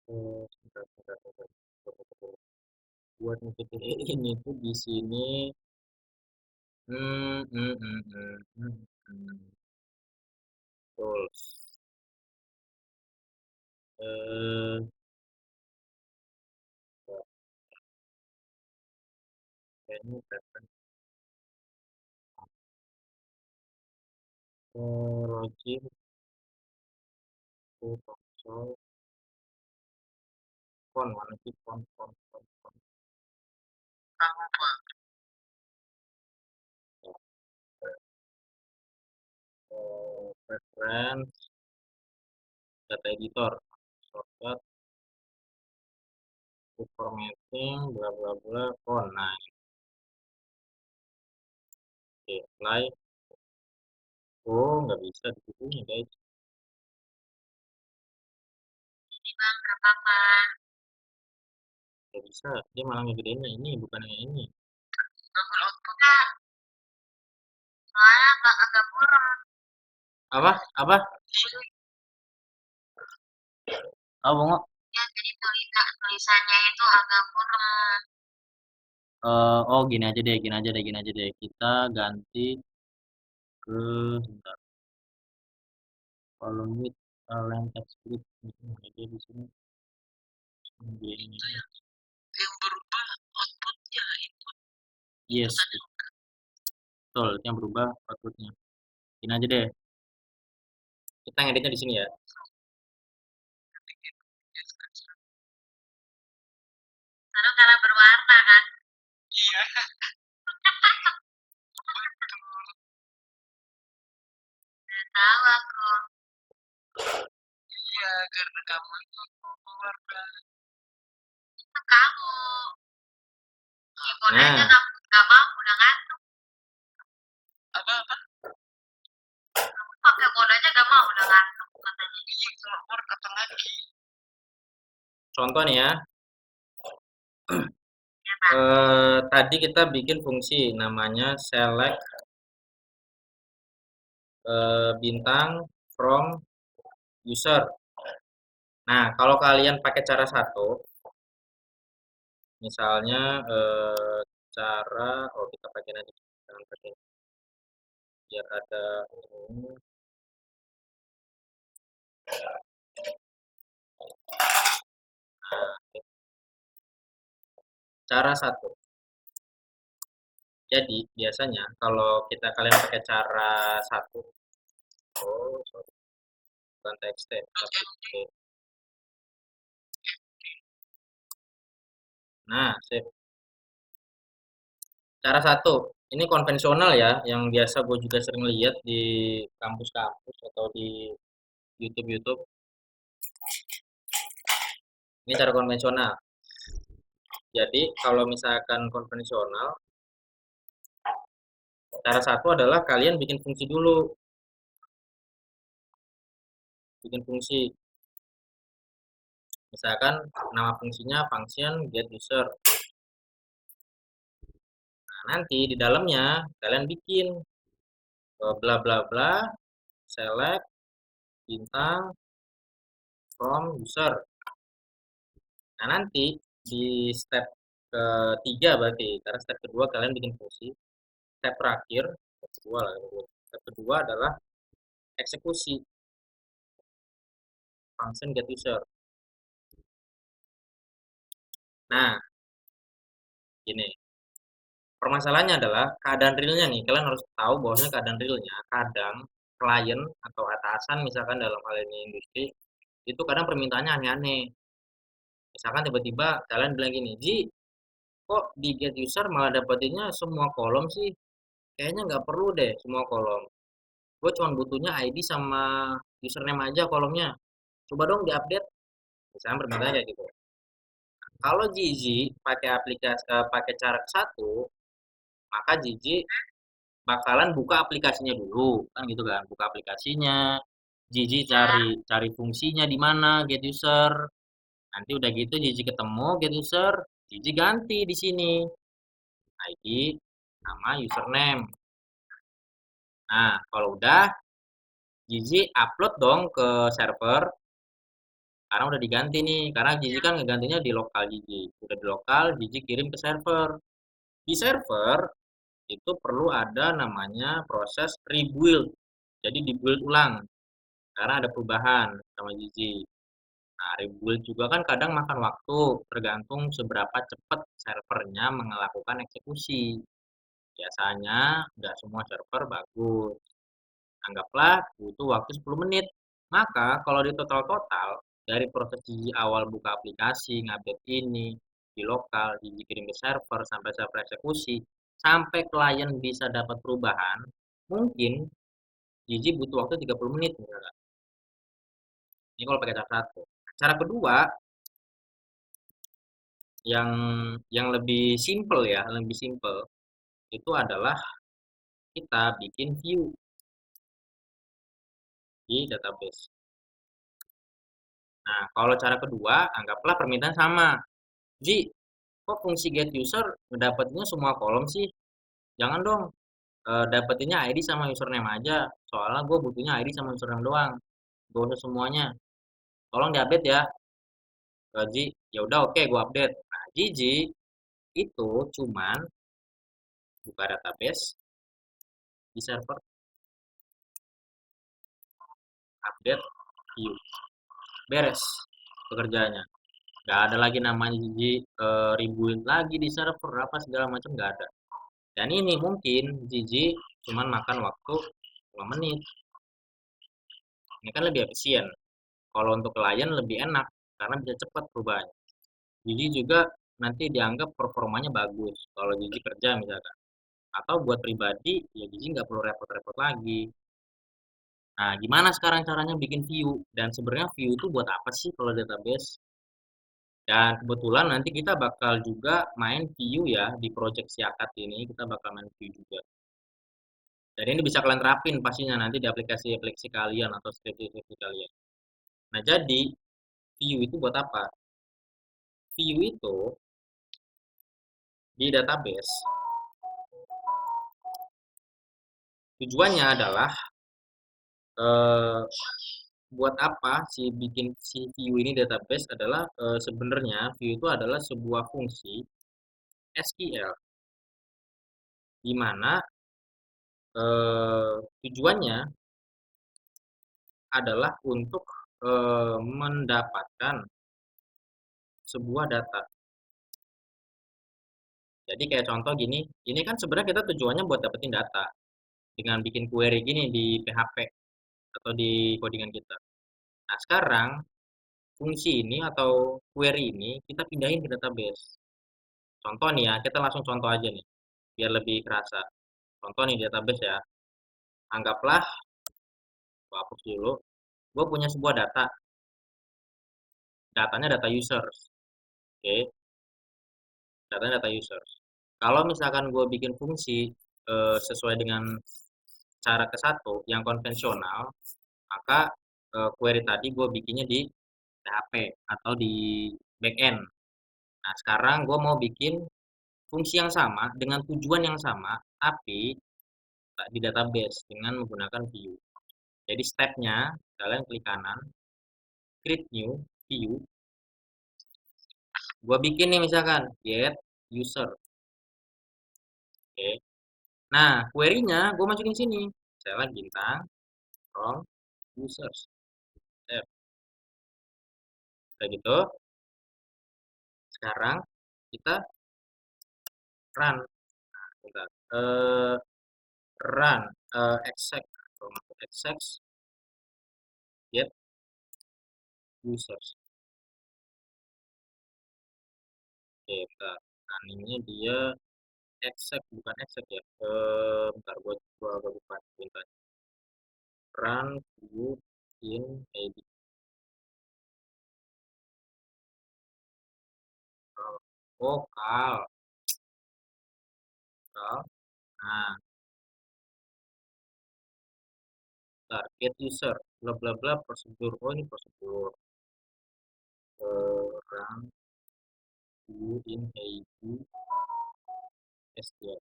Sebentar, sebentar, sebentar. Buat ngikutin ini tuh di sini. Hmm, hmm, hmm, hmm, hmm, hmm. Tools. Eh, kayaknya preference login to console font mana sih font. Apa? Preference data editor. Shortcut to formatting bla bla bla font. Nah, oke, apply. Oh, nggak bisa dihubungi guys. Ini bang, gak apa-apa. Nggak bisa. Dia malah ngegedeinnya ini, bukan yang ini. Double output kak. Soalnya agak kurang. Apa? Apa? Oh, bungo. Ya, jadi tulisannya itu agak kurang. Oh, gini aja deh, gini aja deh, gini aja deh. Kita ganti ke sebentar. Column with line text script. Ini aja di sini. Itu yang berubah outputnya, Yes, inputannya. betul. Yang berubah outputnya. Ini aja deh. Kita ngeditnya di sini ya. Karena berwarna kan. Iya. Tahu aku. Iya, karena kamu itu berwarna. Itu kamu. Keyboard aja Nah, kamu nggak mau udah ngantuk. Apa? Kamu pakai mode aja nggak mau udah ngantuk katanya. Iya, kalau word apa lagi? contoh nih ya. Ya, Pak. Tadi kita bikin fungsi namanya select bintang from user. Nah, kalau kalian pakai cara satu, misalnya cara, oh kita pakai aja, jangan pakai biar ada ini. Cara satu. Jadi biasanya kalau kalian pakai cara satu, oh sorry, bukan TXT, tapi nah, sip. Cara satu, ini konvensional ya, yang biasa gue juga sering lihat di kampus-kampus atau di YouTube-YouTube. Ini cara konvensional. Jadi kalau misalkan konvensional, cara satu adalah kalian bikin fungsi dulu, bikin fungsi. Misalkan nama fungsinya function get user. Nah, nanti di dalamnya kalian bikin bla bla bla select bintang from user. Nah, nanti di step ketiga berarti, karena step kedua kalian bikin fungsi. Step terakhir, step kedua adalah eksekusi function get user. Nah, ini permasalahannya adalah keadaan realnya nih. Kalian harus tahu bahwasanya keadaan realnya kadang klien atau atasan misalkan dalam hal ini industri itu kadang permintaannya aneh-aneh. Misalkan tiba-tiba kalian bilang gini, Ji, kok di get user malah dapetinnya semua kolom sih? Kayaknya nggak perlu deh semua kolom. Gue cuma butuhnya ID sama username aja kolomnya. Coba dong diupdate. Misalnya permintaannya kayak gitu. Kalau Gigi pakai aplikasi pakai cara satu, maka Gigi bakalan buka aplikasinya dulu, kan gitu kan? Buka aplikasinya, Gigi cari cari fungsinya di mana get user. Nanti udah gitu Gigi ketemu get user, Gigi ganti di sini ID sama username. Nah, kalau udah Gigi upload dong ke server. Sekarang udah diganti nih, karena Gigi kan ngegantinya di lokal Gigi. Udah di lokal, Gigi kirim ke server. Di server itu perlu ada namanya proses rebuild. Jadi dibuild ulang karena ada perubahan sama Gigi. Nah, rebuild juga kan kadang makan waktu, tergantung seberapa cepat servernya melakukan eksekusi. Biasanya nggak semua server bagus. Anggaplah butuh waktu 10 menit. Maka kalau di total-total dari proses Gigi awal buka aplikasi, ngupdate ini di lokal, Gigi kirim ke server sampai server eksekusi, sampai klien bisa dapat perubahan, mungkin Gigi butuh waktu 30 menit misalkan. Ini kalau pakai cara satu. Cara kedua yang lebih simple ya, lebih simple itu adalah kita bikin view di database. Nah, kalau cara kedua, anggaplah permintaan sama. Ji, kok fungsi get user ngedapetinnya semua kolom sih? Jangan dong, dapetinnya ID sama username aja. Soalnya gue butuhnya ID sama username doang. Gak usah semuanya. Tolong diupdate ya, Ji. Ya udah oke, gue update. Nah, Gigi itu cuman buka database di server, update view. Beres pekerjaannya. Nggak ada lagi namanya Gigi ribuin lagi di server apa segala macam, nggak ada. Dan ini mungkin Gigi cuman makan waktu 5 menit. Ini kan lebih efisien. Kalau untuk klien lebih enak karena bisa cepat perubahannya. Gigi juga nanti dianggap performanya bagus kalau Gigi kerja misalkan. Atau buat pribadi ya Gigi nggak perlu repot-repot lagi. Nah, gimana sekarang caranya bikin view? Dan sebenarnya view itu buat apa sih kalau database? Dan kebetulan nanti kita bakal juga main view ya di project Siakat ini, kita bakal main view juga. Dan ini bisa kalian terapin pastinya nanti di aplikasi-aplikasi kalian atau skripsi-skripsi kalian. Nah, jadi view itu buat apa? View itu di database tujuannya adalah eh, buat apa sih bikin si view ini database adalah sebenarnya view itu adalah sebuah fungsi SQL di mana tujuannya adalah untuk mendapatkan sebuah data. Jadi kayak contoh gini, ini kan sebenarnya kita tujuannya buat dapetin data dengan bikin query gini di PHP atau di codingan kita. Nah, sekarang fungsi ini atau query ini kita pindahin ke database. Contoh nih ya, kita langsung contoh aja nih, biar lebih kerasa. Contoh nih database ya, anggaplah, gua hapus dulu, gue punya sebuah data, datanya data users, oke, datanya data users. Kalau misalkan gue bikin fungsi sesuai dengan cara ke satu yang konvensional, maka query tadi gue bikinnya di PHP atau di backend. Nah, sekarang gue mau bikin fungsi yang sama dengan tujuan yang sama, tapi di database dengan menggunakan view. Jadi stepnya, kalian klik kanan, create new, view. Gue bikin nih misalkan, get user. Oke. Nah, query-nya gue masukin sini. Select bintang from users. Step. Kayak gitu. Sekarang kita run. Bentar. Run exec from exec get users. Oke, bentar. Nah, ini dia exec bukan exec ya. Bentar, gua lupa. Bentar. Run view in edit. Oh, kal. Nah, target user bla bla bla prosedur. Oh, ini prosedur. Run view in edit SQL.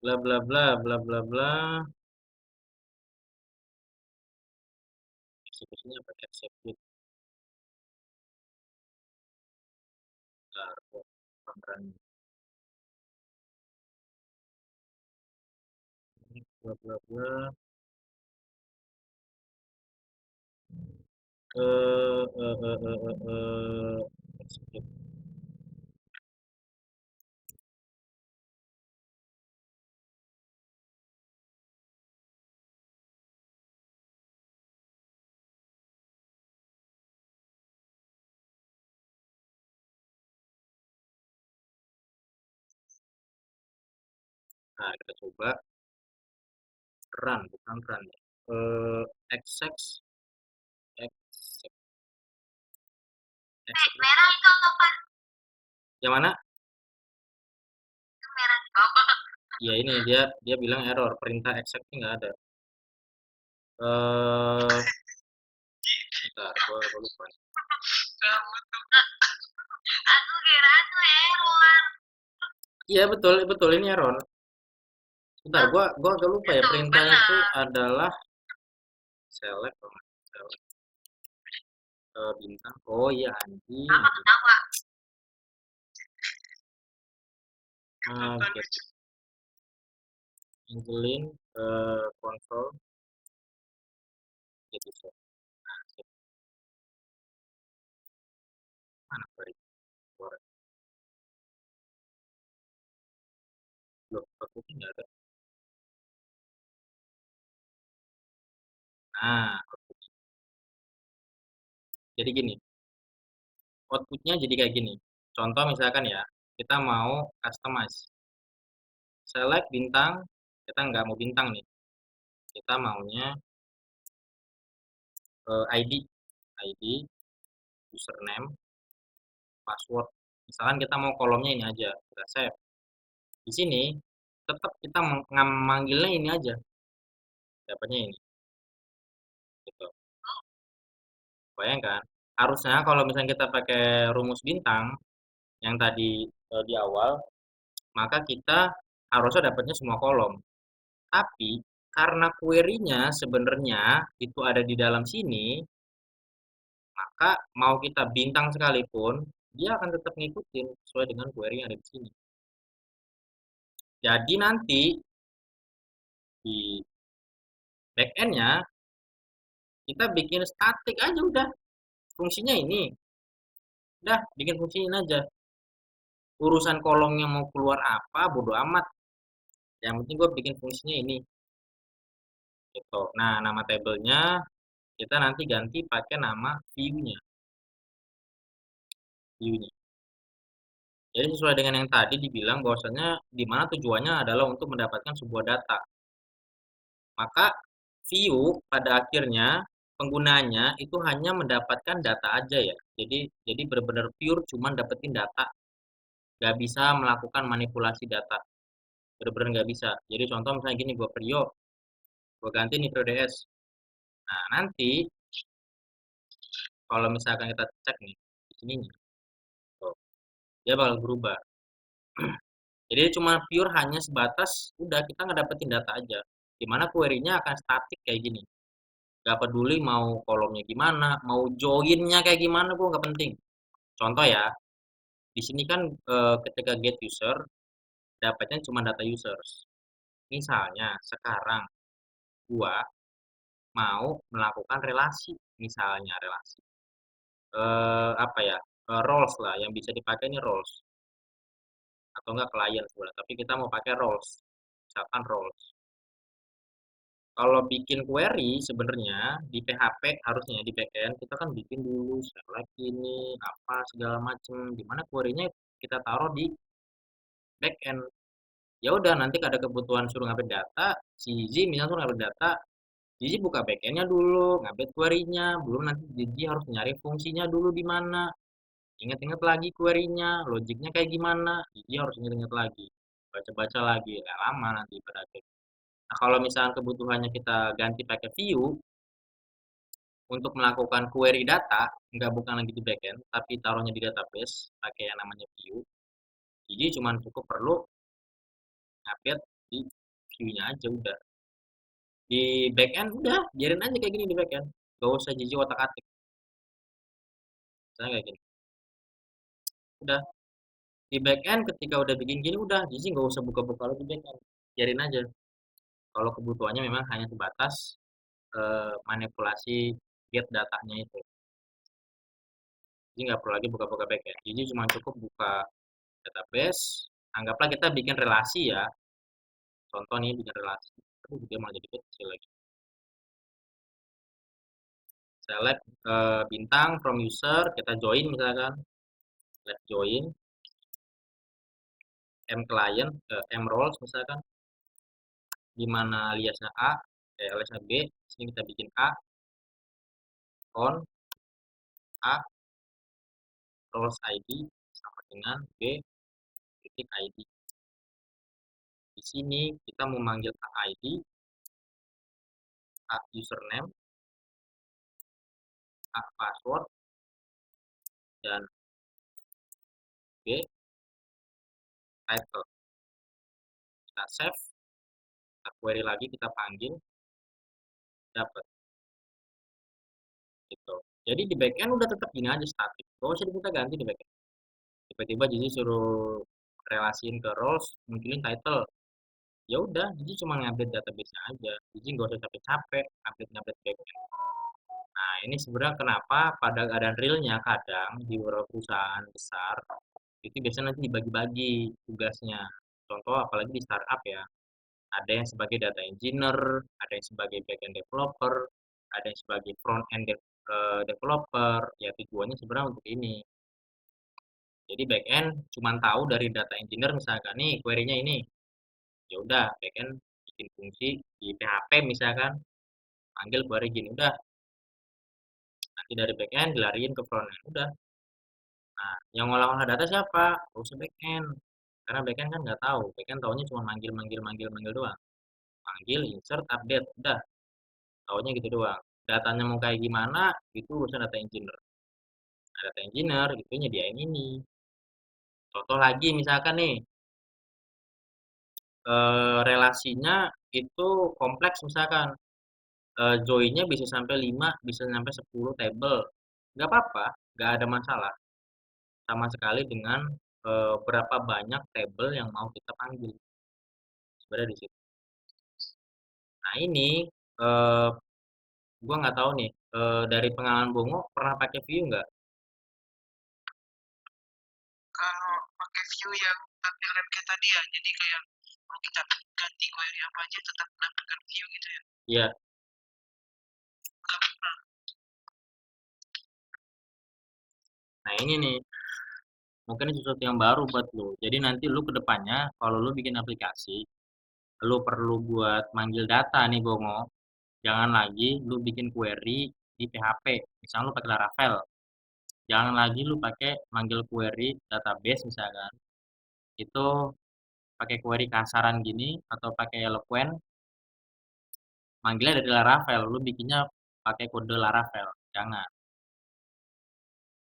Bla bla bla bla bla bla. Eksekusinya pakai execute. Bentar, run bla bla bla. Execute. Nah, kita coba run, bukan run ya. Exec, exec, exec. Merah itu apa? Yang mana? Merah. Ya ini dia dia bilang error, perintah exec ini nggak ada. Bentar, gua lupa nih. Aku kira itu error. Iya betul betul ini error. Bentar, gua agak lupa ya perintahnya itu adalah select, select bintang. Oh iya anjing. Apa ketawa? Get Angelin kontrol get user. outputnya nggak ada. Nah, jadi gini, outputnya jadi kayak gini. Contoh misalkan ya, kita mau customize, select bintang, kita nggak mau bintang nih, kita maunya ID, ID, username, password. Misalkan kita mau kolomnya ini aja, kita save. Di sini tetap kita manggilnya ini aja, dapatnya ini, gitu. Bayangkan, harusnya kalau misalnya kita pakai rumus bintang yang tadi di awal, maka kita harusnya dapatnya semua kolom. Tapi karena query-nya sebenarnya itu ada di dalam sini, maka mau kita bintang sekalipun, dia akan tetap ngikutin sesuai dengan query yang ada di sini. Jadi nanti di backend-nya kita bikin statik aja udah. Fungsinya ini, udah bikin fungsinya aja. Urusan kolomnya mau keluar apa, bodo amat. Yang penting gue bikin fungsinya ini. Gitu. Nah, nama tabelnya kita nanti ganti pakai nama view-nya. View-nya. Jadi sesuai dengan yang tadi dibilang bahwasanya di mana tujuannya adalah untuk mendapatkan sebuah data. Maka view pada akhirnya penggunanya itu hanya mendapatkan data aja ya. Jadi benar-benar pure cuman dapetin data, nggak bisa melakukan manipulasi data. Benar-benar nggak bisa. Jadi contoh misalnya gini, gue Prio, gue ganti nih Prio DS. Nah nanti kalau misalkan kita cek nih di sini nih, tuh, dia bakal berubah. Jadi cuma pure hanya sebatas udah kita ngedapetin data aja. Dimana query-nya akan statik kayak gini. Gak peduli mau kolomnya gimana, mau join-nya kayak gimana gue nggak penting. Contoh ya, di sini kan ketika get user dapatnya cuma data users. Misalnya sekarang gua mau melakukan relasi, misalnya relasi apa ya, roles lah yang bisa dipakai ini roles atau enggak klien sebenarnya. Tapi kita mau pakai roles, misalkan roles. Kalau bikin query sebenarnya di PHP harusnya di backend kita kan bikin dulu select ini apa segala macem. Dimana query-nya kita taruh di backend. Ya udah nanti ada kebutuhan suruh ngupdate data, si Zizi misalnya suruh ngupdate data, Zizi buka backendnya dulu, ngupdate query-nya, belum nanti Zizi harus nyari fungsinya dulu di mana. Ingat-ingat lagi query-nya, logiknya kayak gimana, Zizi harus ingat-ingat lagi, baca-baca lagi, ya lama nanti pada akhirnya. Nah, kalau misalnya kebutuhannya kita ganti pakai view untuk melakukan query data, nggak bukan lagi di backend, tapi taruhnya di database pakai yang namanya view. Jadi cuma cukup perlu update di view-nya aja udah. Di backend udah biarin aja kayak gini di backend. Gak usah jijik otak atik. Misalnya kayak gini. Udah di backend ketika udah bikin gini udah jijik nggak usah buka-buka lagi backend. Biarin aja. Kalau kebutuhannya memang hanya sebatas manipulasi get datanya itu. Jadi nggak perlu lagi buka-buka backend. Jadi cuma cukup buka database. Anggaplah kita bikin relasi ya. Contoh nih bikin relasi. Aduh, dia malah jadi kecil lagi. Select bintang from user, kita join misalkan. Select join, M client, M roles misalkan. Di mana aliasnya A, aliasnya B. Sini kita bikin A, on, A, roles ID sama dengan B, titik ID. Di sini kita memanggil A ID, A username, A password, dan B title. Kita save, kita query lagi, kita panggil, dapat gitu. Jadi di backend udah tetap gini aja static. Gak usah kita ganti di backend. Tiba-tiba jadi suruh relasiin ke roles, munculin title. Ya udah, jadi cuma ngupdate database-nya aja. Jadi nggak usah capek-capek update-update backend. Nah, ini sebenarnya kenapa pada keadaan realnya kadang di beberapa perusahaan besar itu biasanya nanti dibagi-bagi tugasnya. Contoh apalagi di startup ya, ada yang sebagai data engineer, ada yang sebagai backend developer, ada yang sebagai front end developer. Ya tujuannya sebenarnya untuk ini. Jadi backend cuma tahu dari data engineer misalkan nih query-nya ini. Ya udah backend bikin fungsi di PHP misalkan, panggil query gini udah. Nanti dari backend dilariin ke front end udah. Nah, yang ngolah-ngolah data siapa? Gak usah backend. Karena backend kan nggak tahu. Backend taunya cuma manggil, manggil, manggil, manggil doang. Panggil, insert, update, udah. Taunya gitu doang. Datanya mau kayak gimana, itu urusan data engineer. Nah, data engineer itu nyediain ini. Contoh lagi misalkan nih, relasinya itu kompleks misalkan. Joinnya bisa sampai 5, bisa sampai 10 table. Nggak apa-apa, nggak ada masalah. Sama sekali dengan berapa banyak table yang mau kita panggil. Sebenarnya di situ. Nah ini, eh, gua nggak tahu nih, dari pengalaman Bongo pernah pakai Vue nggak? Kalau pakai view yang tampilan kayak tadi ya, jadi kayak kalau kita ganti query apa aja tetap menampilkan view gitu ya. Iya. Nggak pernah. Nah ini nih, mungkin ini sesuatu yang baru buat lu. Jadi nanti lu ke depannya, kalau lu bikin aplikasi, lu perlu buat manggil data nih Bongo. Jangan lagi lu bikin query di PHP. Misalnya lu pakai Laravel. Jangan lagi lu pakai manggil query database misalkan. Itu pakai query kasaran gini atau pakai Eloquent, manggilnya dari Laravel. Lu bikinnya pakai kode Laravel. Jangan.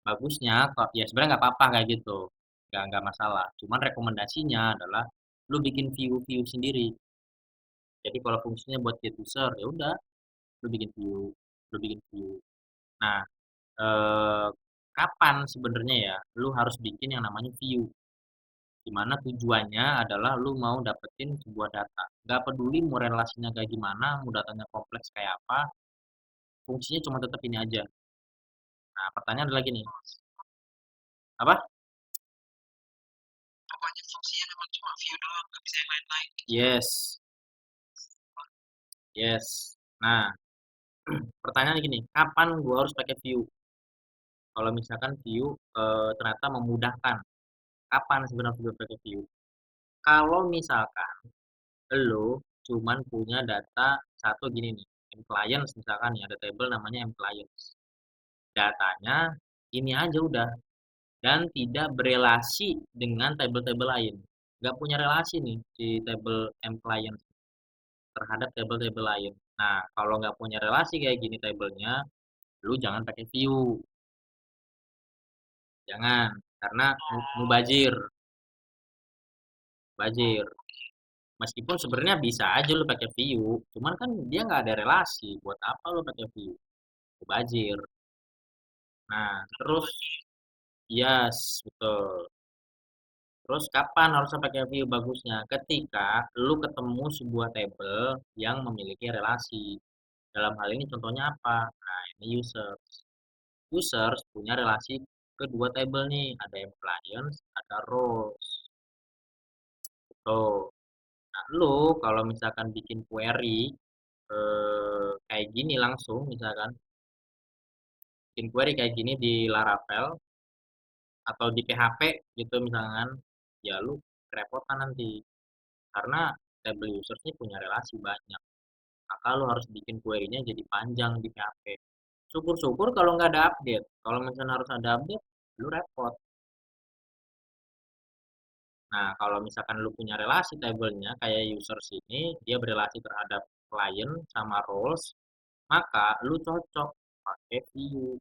Bagusnya kok ya sebenarnya nggak apa-apa kayak gitu. Nggak masalah. Cuman rekomendasinya adalah lu bikin view-view sendiri. Jadi kalau fungsinya buat get user ya udah lu bikin view, lu bikin view. Nah, eh, kapan sebenarnya ya lu harus bikin yang namanya view? Dimana tujuannya adalah lu mau dapetin sebuah data. Nggak peduli mau relasinya kayak gimana, mau datanya kompleks kayak apa, fungsinya cuma tetap ini aja. Nah, pertanyaan adalah gini, apa? Pokoknya fungsinya memang cuma view doang, nggak bisa yang lain-lain gitu. Yes, yes. Nah, pertanyaan gini, kapan gua harus pakai view? Kalau misalkan view ternyata memudahkan, kapan sebenarnya gua pakai view? Kalau misalkan lo cuman punya data satu gini nih, M clients misalkan ya, ada table namanya M clients. Datanya ini aja udah dan tidak berelasi dengan table-table lain. Nggak punya relasi nih si table M clients terhadap table-table lain. Nah, kalau nggak punya relasi kayak gini tablenya, lu jangan pakai view, jangan, karena mubazir, mubazir. Meskipun sebenarnya bisa aja lu pakai view, cuman kan dia nggak ada relasi. Buat apa lu pakai view? Mubazir. Nah, terus yes, betul. Terus kapan harusnya pakai view bagusnya? Ketika lu ketemu sebuah table yang memiliki relasi. Dalam hal ini contohnya apa? Nah, ini users. Users punya relasi kedua table nih, ada yang clients, ada roles. Tuh. Nah, lu kalau misalkan bikin query kayak gini langsung misalkan bikin query kayak gini di Laravel atau di PHP gitu misalkan, ya lu kerepotan nanti karena table users ini punya relasi banyak. Maka lu harus bikin query-nya jadi panjang di PHP. Syukur-syukur kalau nggak ada update. Kalau misalnya harus ada update, lu repot. Nah, kalau misalkan lu punya relasi tablenya kayak users ini, dia berelasi terhadap client sama roles, maka lu cocok pakai view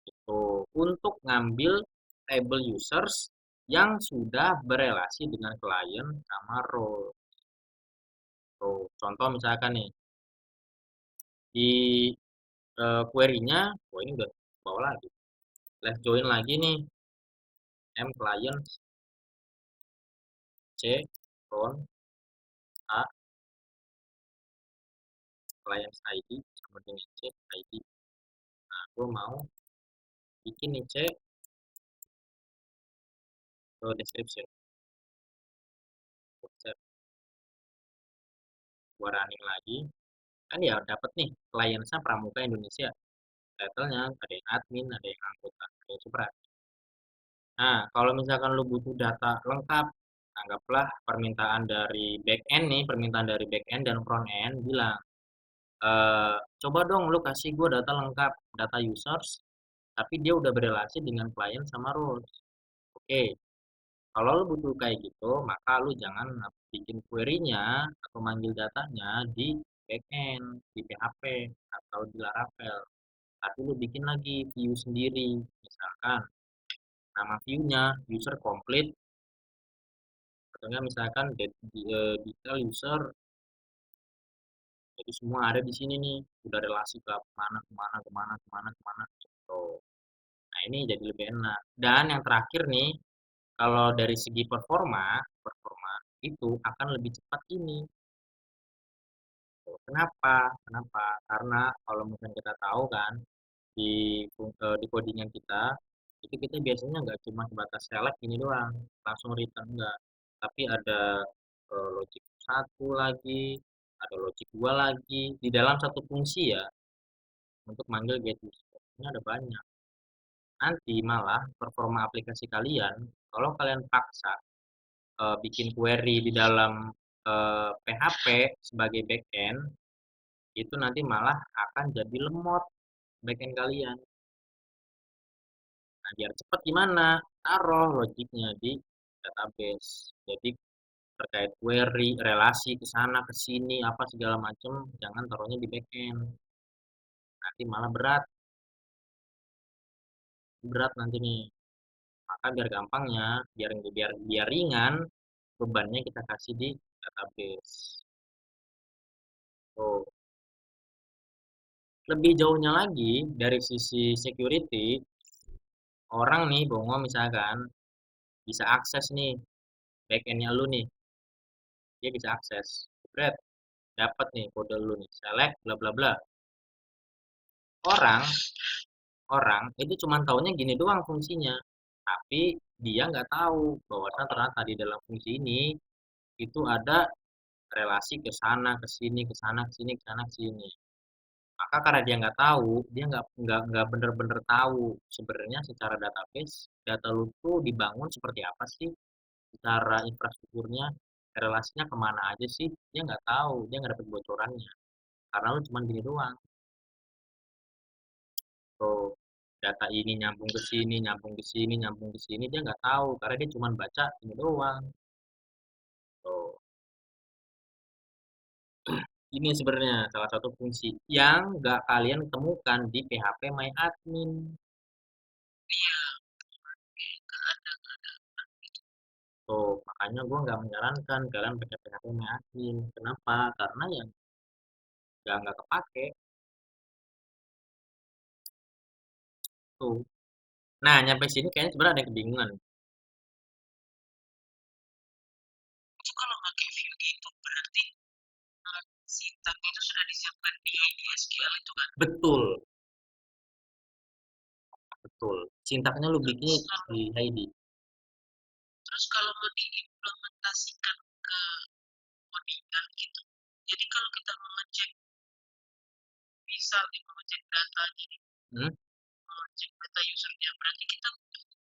gitu untuk ngambil table users yang sudah berelasi dengan klien sama role. Tuh, contoh misalkan nih di query-nya, oh ini udah bawa lagi. Let's join lagi nih M client C front A client ID sama dengan C ID. Nah, gue mau bikin nih C description. gua running lagi, kan ya dapat nih kliennya Pramuka Indonesia. Title-nya ada yang admin, ada yang anggota, ada yang super. Nah, kalau misalkan lu butuh data lengkap, anggaplah permintaan dari back end nih, permintaan dari back end dan front end bilang, coba dong lu kasih gue data lengkap, data users, tapi dia udah berrelasi dengan klien sama roles. Oke, kalau lu butuh kayak gitu, maka lu jangan bikin query-nya atau manggil datanya di backend, di PHP atau di Laravel. Tapi lu bikin lagi view sendiri. Misalkan nama view-nya user complete, atau enggak misalkan detail user, jadi semua ada di sini nih, udah relasi ke mana, kemana, kemana, kemana, kemana, gitu. Nah ini jadi lebih enak. Dan yang terakhir nih, kalau dari segi performa itu akan lebih cepat ini. Kenapa? Kenapa? Karena kalau mungkin kita tahu kan di di codingan kita itu kita biasanya nggak cuma sebatas select ini doang, langsung return enggak. Tapi ada logic satu lagi, ada logic dua lagi di dalam satu fungsi ya untuk manggil get user. Ini ada banyak. Nanti malah performa aplikasi kalian kalau kalian paksa bikin query di dalam PHP sebagai backend itu nanti malah akan jadi lemot backend kalian. Nah, biar cepat gimana? Taruh logiknya di database. Jadi terkait query, relasi ke sana ke sini apa segala macam jangan taruhnya di backend. Nanti malah berat. Berat nanti nih. Maka biar gampangnya, biar biar biar ringan bebannya kita kasih di database. Oh, lebih jauhnya lagi dari sisi security, orang nih bongo misalkan bisa akses nih backendnya lu nih, dia bisa akses. Bread, dapat nih kode lu nih, select bla bla bla. Orang orang itu cuma taunya gini doang fungsinya, tapi dia nggak tahu bahwa ternyata di dalam fungsi ini itu ada relasi ke sana ke sini ke sana ke sini ke sana ke sini. Maka karena dia nggak tahu, dia nggak bener-bener tahu sebenarnya secara database data lu tuh dibangun seperti apa sih, secara infrastrukturnya, relasinya kemana aja sih, dia nggak tahu, dia nggak dapet bocorannya. Karena lu cuma gini doang, tuh data ini nyambung ke sini, nyambung ke sini, nyambung ke sini, dia nggak tahu karena dia cuma baca ini doang. Tuh, ini sebenarnya salah satu fungsi yang nggak kalian temukan di PHP MyAdmin. Iya, Tuh, makanya gue nggak menyarankan kalian pakai PHP MyAdmin. Kenapa? Karena yang nggak kepake. Tuh. Nah, nyampe sini kayaknya sebenarnya ada yang kebingungan. itu kalau pakai view gitu berarti sintak itu sudah disiapkan di SQL itu kan. Betul, betul. Sintaknya lu bikin Terus kalau di ID. mau diimplementasikan ke codingan gitu. Jadi kalau kita mau ngecek misal nih mau ngecek datanya nih, Hmm? mau ngecek data usernya berarti kita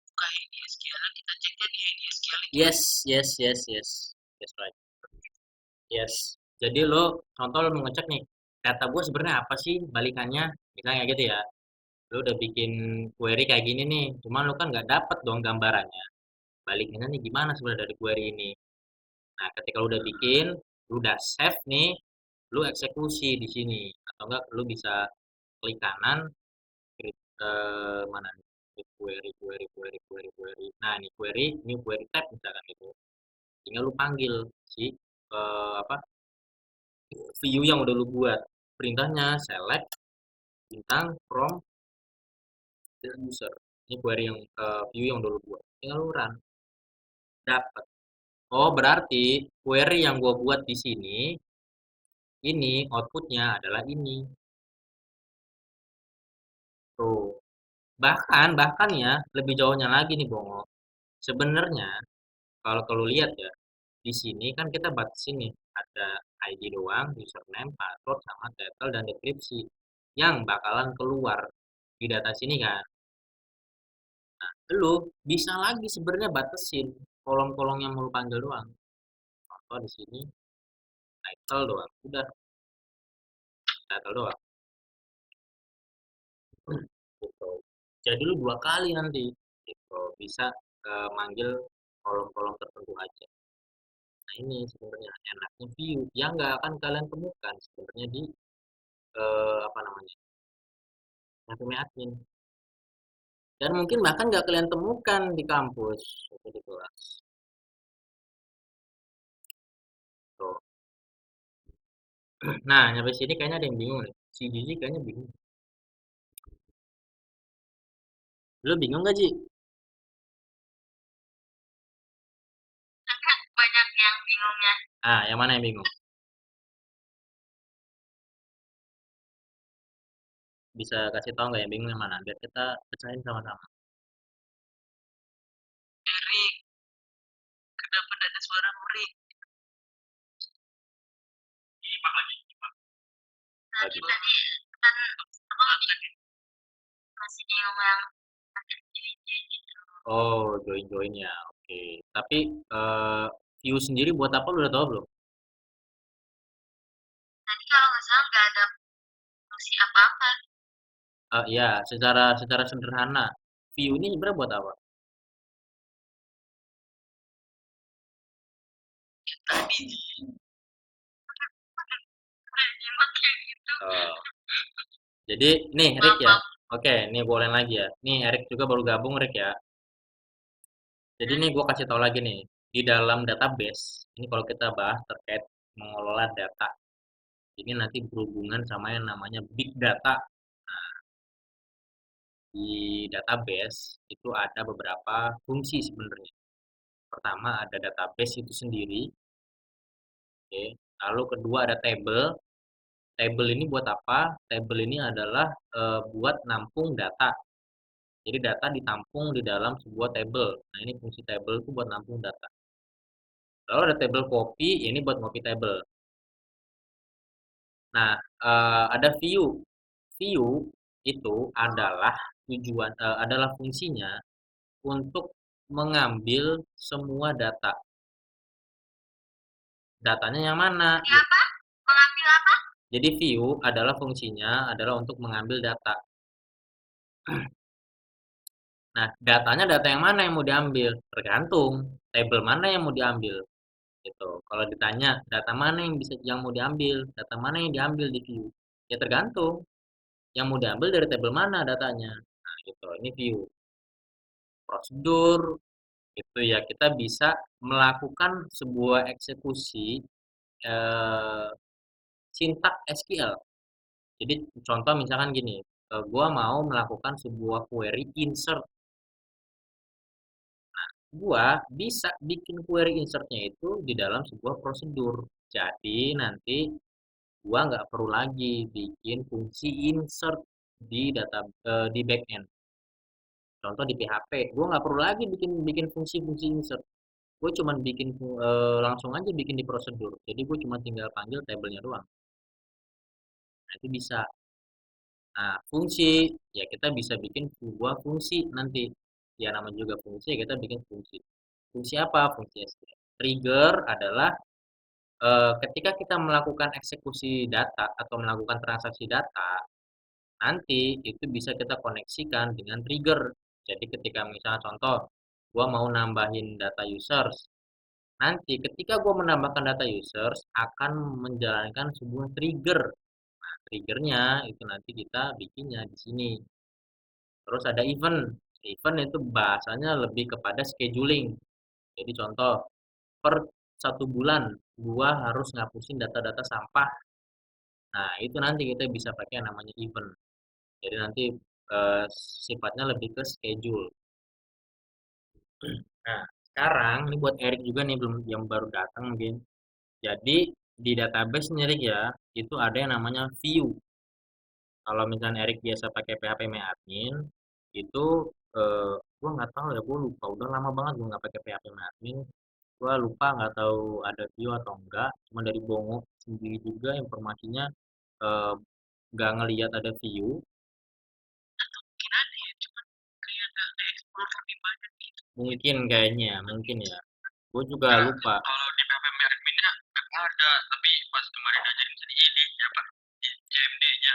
buka SQL kita ceknya di SQL itu. Yes, yes, yes, yes. Yes, right. Yes. Jadi lo contoh lo mau ngecek nih, data gue sebenarnya apa sih balikannya? Misalnya gitu ya. Lo udah bikin query kayak gini nih, cuman lo kan nggak dapet dong gambarannya. Balikannya nih gimana sebenarnya dari query ini? Nah, ketika lo udah bikin, lo udah save nih, lo eksekusi di sini. Atau enggak lo bisa klik kanan, klik mana nih? Klik query, query, query, query, query. Nah, ini query, new query tab misalkan gitu. Tinggal lu panggil si apa view yang udah lu buat. Perintahnya select bintang from the user. Ini query yang view yang udah lu buat. Tinggal lu run, dapat. Oh, berarti query yang gua buat di sini ini outputnya adalah ini. Tuh. Bahkan ya lebih jauhnya lagi nih Bongo. Sebenarnya kalau kalau lihat ya di sini kan kita batasin nih ada ID doang, username, password, sama title dan deskripsi yang bakalan keluar di data sini kan. Lu bisa lagi sebenarnya batasin kolom-kolom yang mau lu panggil doang. Contoh di sini title doang, udah title doang. Gitu. Jadi lu dua kali nanti gitu bisa manggil kolom-kolom tertentu aja. Nah ini sebenarnya enaknya view yang nggak akan kalian temukan sebenarnya di apa namanya HTML admin dan mungkin bahkan nggak kalian temukan di kampus atau di kelas. Tuh. Nah nyampe sini kayaknya ada yang bingung nih. Si Gigi kayaknya bingung. Lu bingung gak Ji? Kan banyak yang bingungnya. Ah yang mana yang bingung? Bisa kasih tahu nggak yang bingung yang mana? Biar kita pecahin sama-sama. Erik, kenapa ada suara Erik? Lagi. Tadi kan apa masih bingung yang gitu. Oh join-join ya. Oke. Tapi view sendiri buat apa lu udah tahu belum? Tadi kalau nggak salah nggak ada fungsi apa-apa. Ya, secara sederhana, view ini sebenarnya buat apa? Tadi udah nyimak kayak gitu. Oh, jadi nih Rick Maaf, ya. maaf. Oke, nih gue ulang lagi ya. Nih Erik juga baru gabung Rick ya. Jadi nih gue kasih tahu lagi nih di dalam database. Ini kalau kita bahas terkait mengelola data, ini nanti berhubungan sama yang namanya big data. Di database itu ada beberapa fungsi sebenarnya. Pertama ada database itu sendiri, oke. Lalu kedua ada table. Table ini buat apa? Table ini adalah buat nampung data. Jadi data ditampung di dalam sebuah table. Nah, ini fungsi table itu buat nampung data. Lalu ada table copy, ini buat copy table. Nah, ada view. View itu adalah adalah fungsinya untuk mengambil semua data. Datanya yang mana? Ini apa? Mengambil apa? Jadi view adalah fungsinya adalah untuk mengambil data. Nah, datanya data yang mana yang mau diambil? Tergantung table mana yang mau diambil. Gitu. Kalau ditanya data mana yang mau diambil, data mana yang diambil di view, ya tergantung yang mau diambil dari table mana datanya. Nah, gitu. Ini view. Prosedur itu ya kita bisa melakukan sebuah eksekusi eh, sintak SQL. Jadi contoh misalkan gini, gua mau melakukan sebuah query insert. Gua bisa bikin query insertnya itu di dalam sebuah prosedur. Jadi nanti gua nggak perlu lagi bikin fungsi insert di di backend. Contoh di PHP, gua nggak perlu lagi bikin bikin fungsi-fungsi insert. Gue cuman bikin langsung aja bikin di prosedur. Jadi gue cuma tinggal panggil tabelnya doang. Nah, itu bisa. Nah, fungsi ya kita bisa bikin sebuah fungsi nanti. Ya nama juga fungsi, ya kita bikin fungsi. Fungsi apa? Fungsi SQL. Trigger adalah ketika kita melakukan eksekusi data atau melakukan transaksi data, nanti itu bisa kita koneksikan dengan trigger. Jadi ketika misalnya contoh, gua mau nambahin data users, nanti ketika gua menambahkan data users akan menjalankan sebuah trigger. Nah, triggernya itu nanti kita bikinnya di sini. Terus ada event. Event itu bahasanya lebih kepada scheduling. Jadi contoh, per 1 bulan gua harus ngapusin data-data sampah. Nah, itu nanti kita bisa pakai yang namanya event. Jadi nanti eh, sifatnya lebih ke schedule. Nah, sekarang ini buat Erik juga nih belum yang baru datang mungkin. Jadi di database sendiri ya, itu ada yang namanya view. Kalau misalnya Erik biasa pakai PHP admin, itu gua nggak tahu ya, gua lupa. Udah lama banget gua nggak pakai PHP admin. Gua lupa nggak tahu ada view atau enggak. Cuma dari Bongo sendiri juga informasinya, eee, nggak ngelihat ada view. Atau mungkin ada ya, cuman kayak nggak explore lebih banyak gitu. Mungkin kayaknya, mungkin ya. Gue juga Nah, lupa. kalau di PPM adminnya ada, tapi pas kemarin ajarin jadi ini apa di CMD-nya.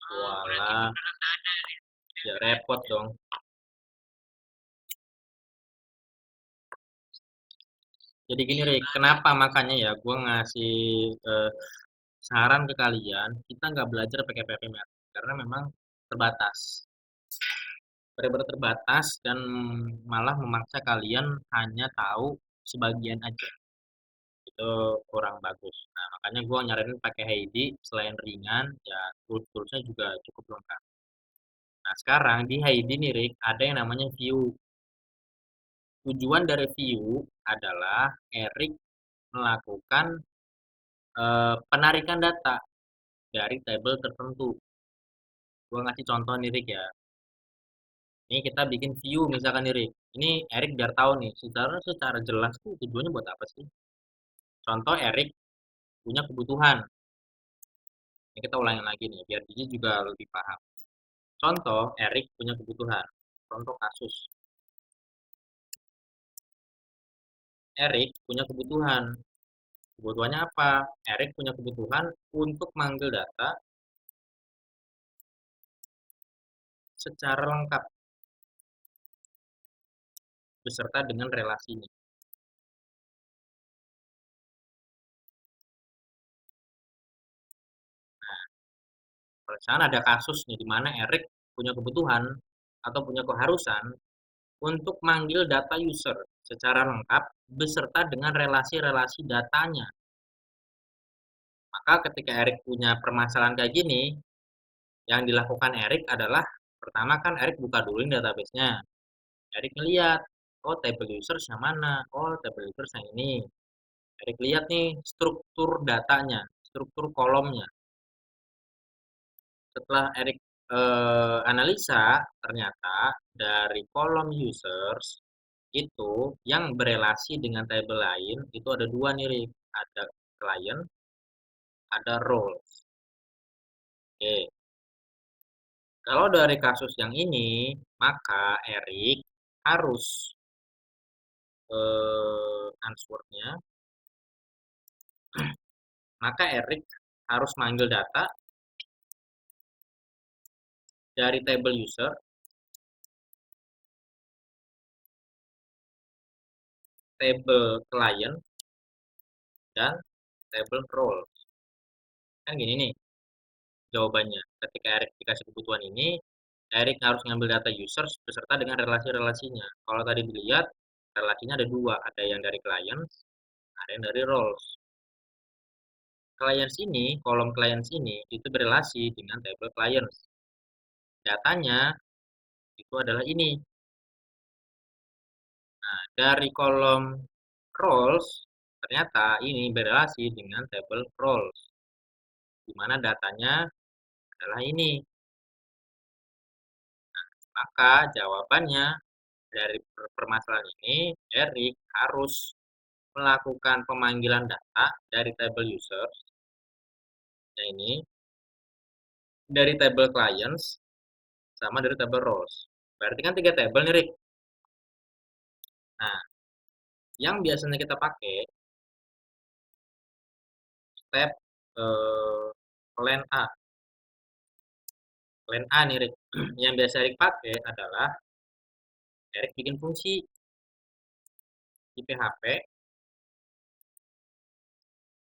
Oh, berarti Walah, beneran nggak ada ya. ya repot dong. Jadi gini, Rik, kenapa makanya ya gue ngasih eh, saran ke kalian, kita nggak belajar pakai PPM karena memang terbatas. Benar-benar terbatas dan malah memaksa kalian hanya tahu sebagian aja. Itu kurang bagus. Nah, makanya gue nyaranin pakai Heidi selain ringan, ya tools-toolsnya juga cukup lengkap. Nah, sekarang di Heidi nih, Rik, ada yang namanya view. Tujuan dari view adalah Erik melakukan penarikan data dari tabel tertentu. Gua ngasih contoh nih Rick ya. Ini kita bikin view misalkan nih Rick. Ini Erik biar tahu nih, secara jelas tuh tujuannya buat apa sih? Contoh Erik punya kebutuhan. Ini kita ulangin lagi nih, biar Gigi juga lebih paham. Contoh Erik punya kebutuhan. Contoh kasus. Erik punya kebutuhan. Kebutuhannya apa? Erik punya kebutuhan untuk manggil data secara lengkap beserta dengan relasinya. Misalnya ada kasus nih di mana Erik punya kebutuhan atau punya keharusan untuk manggil data user secara lengkap beserta dengan relasi-relasi datanya. Maka ketika Erik punya permasalahan kayak gini, yang dilakukan Erik adalah pertama kan Erik buka dulu database-nya. Erik ngeliat, oh table users yang mana? Oh table users yang ini. Erik lihat nih struktur datanya, struktur kolomnya. Setelah Erik analisa, ternyata dari kolom users itu yang berelasi dengan table lain itu ada dua nih, Rick. Ada client, ada roles. Oke, kalau dari kasus yang ini, maka Erik harus answernya, maka Erik harus manggil data dari table user, table client, dan table role. Kan gini nih jawabannya. Ketika Erik dikasih kebutuhan ini, Erik harus ngambil data users beserta dengan relasi-relasinya. Kalau tadi dilihat, relasinya ada dua. Ada yang dari clients, ada yang dari roles. Clients ini, kolom clients ini, itu berelasi dengan table clients. Datanya itu adalah ini. Nah, dari kolom roles, ternyata ini berelasi dengan table roles. Di mana datanya adalah ini. Maka jawabannya dari permasalahan ini, Erik harus melakukan pemanggilan data dari table users, ya ini, dari table clients, sama dari table roles. Berarti kan tiga table nih, Rick. Nah, yang biasanya kita pakai step plan A. Plan A nih, Rick. Yang biasa Rick pakai adalah Erik bikin fungsi di PHP.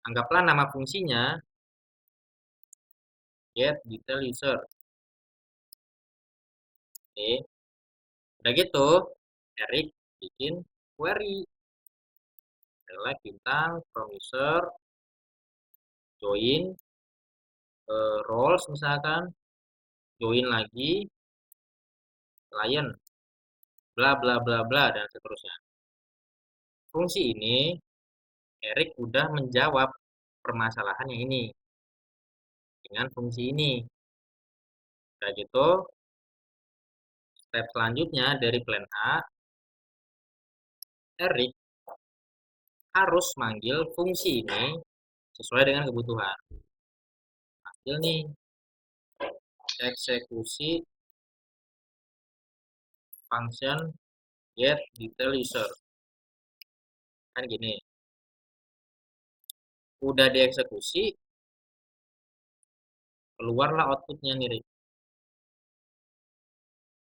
Anggaplah nama fungsinya get detail user. Oke, udah gitu Erik bikin query select bintang from user join roles misalkan join lagi client bla bla bla bla dan seterusnya. Fungsi ini Erik udah menjawab permasalahan yang ini dengan fungsi ini. Udah gitu step selanjutnya dari plan A, Erik harus manggil fungsi ini sesuai dengan kebutuhan. Hasil nih, eksekusi function get detail user. Kan gini, udah dieksekusi, keluarlah outputnya nih, Rik.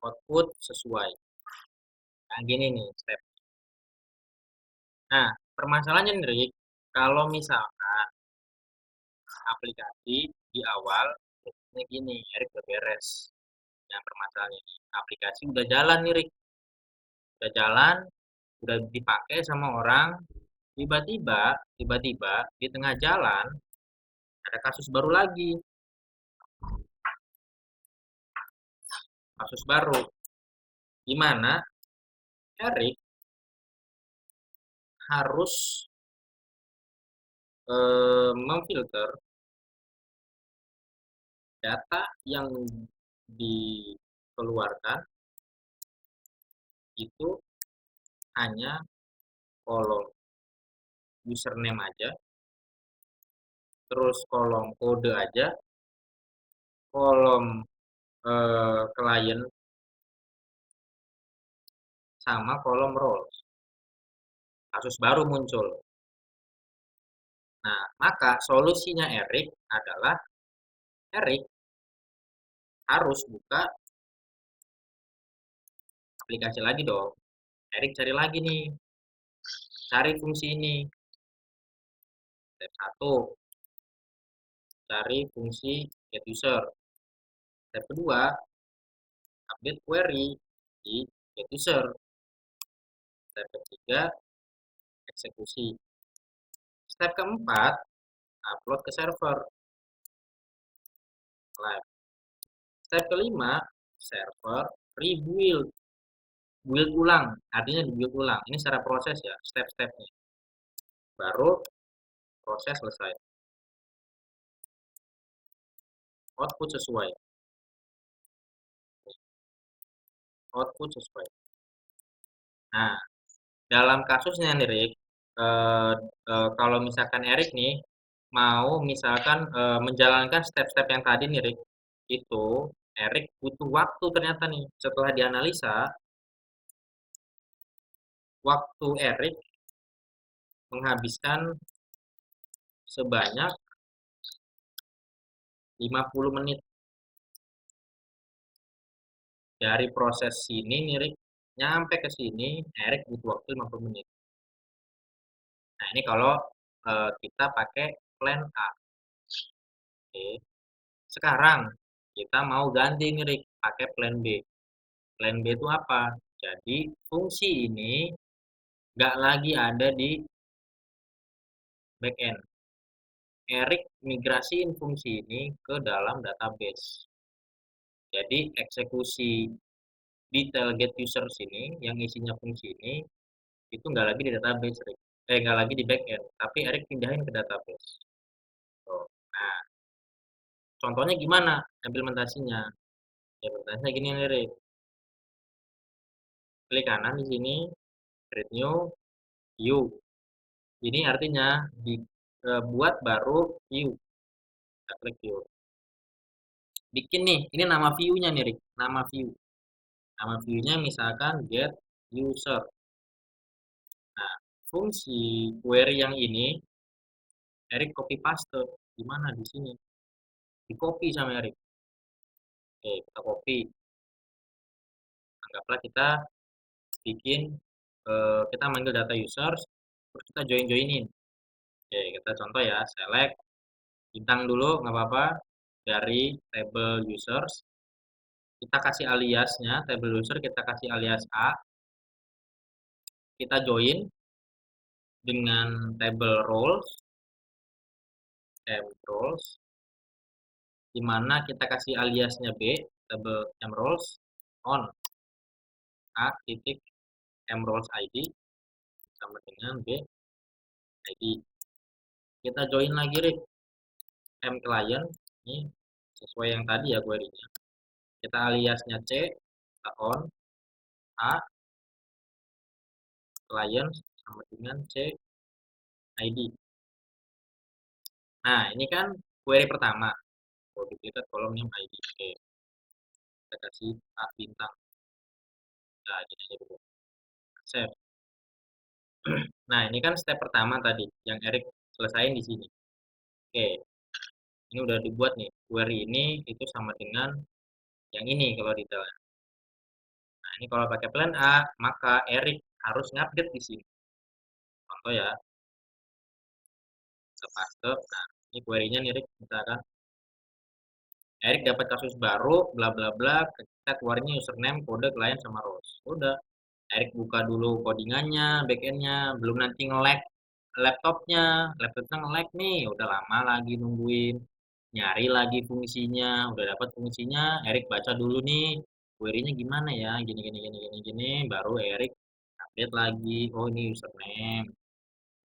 Output sesuai. Nah, gini nih step. Nah, permasalahannya nih, Rik, kalau misalkan aplikasi di awal, ini gini, Erik udah beres. Yang permasalahan ini, aplikasi udah jalan nih, Rik. Udah jalan, udah dipakai sama orang, tiba-tiba di tengah jalan ada kasus baru lagi, kasus baru, di mana Erik harus memfilter data yang dikeluarkan itu hanya kolom username aja, terus kolom kode aja, kolom klien sama kolom roles. Kasus baru muncul. Nah, maka solusinya Erik adalah Erik harus buka aplikasi lagi dong. Erik cari lagi nih, cari fungsi ini. Step 1, cari fungsi get user. Step kedua, update query di get user. Step ketiga, eksekusi. Step keempat, upload ke server. Live. Step kelima, server rebuild. Build ulang, artinya dibuild ulang. Ini secara proses ya, step-stepnya. Baru proses selesai. Output sesuai. Output sesuai. Nah, dalam kasusnya nih, Rick, kalau misalkan Erik nih mau misalkan menjalankan step-step yang tadi nih, Rick, itu Erik butuh waktu ternyata nih. Setelah dianalisa, waktu Erik menghabiskan sebanyak 50 menit. Dari proses sini nih, Rick, nyampe ke sini, Erik butuh waktu 50 menit. Nah, ini kalau kita pakai plan A. Oke. Sekarang kita mau ganti nih, Rick, pakai plan B. Plan B itu apa? Jadi fungsi ini nggak lagi ada di backend. Erik migrasiin fungsi ini ke dalam database. Jadi eksekusi detail get users ini yang isinya fungsi ini itu nggak lagi di database, Rick. Nggak lagi di backend, tapi Erik pindahin ke database. Tuh. Nah, contohnya gimana implementasinya? Implementasinya gini nih, Rick. Klik kanan di sini, create new, view. Ini artinya dibuat baru view. Kita klik view. Bikin nih, ini nama view-nya nih, Rick. Nama view. Nama view-nya misalkan get user. Nah, fungsi query yang ini Erik copy paste. Di mana di sini? Di copy sama Erik. Oke, kita copy. Anggaplah kita bikin kita manggil data users, terus kita joinin. Oke, kita contoh ya, select bintang dulu nggak apa-apa dari table users. Kita kasih aliasnya, table user kita kasih alias A. Kita join dengan table roles, di mana kita kasih aliasnya B, table mRoles on A titik mRoles ID sama dengan B ID. Kita join lagi, Rick, mClient ini sesuai yang tadi ya query-nya. Kita aliasnya C, kita on A client sama dengan C ID. Nah, ini kan query pertama. Kalau duplicate kolom name ID. Oke, kita kasih A bintang. Nah, gini aja dulu. Save. Nah, ini kan step pertama tadi yang Erik selesain di sini. Oke, ini udah dibuat nih. Query ini itu sama dengan yang ini kalau di dalam. Nah, ini kalau pakai plan A, maka Erik harus ngupdate di sini. Contoh ya, kita paste. Nah, ini query-nya nih, Erik. Misalkan Erik dapat kasus baru, bla bla bla. Kita keluarnya username, kode, klien, sama roles. Udah, Erik buka dulu codingannya, backendnya, belum nanti nge-lag laptopnya nge-lag nih, udah lama lagi nungguin, nyari lagi fungsinya, udah dapat fungsinya, Erik baca dulu nih, query-nya gimana ya, gini gini gini gini gini, baru Erik update lagi, oh ini username,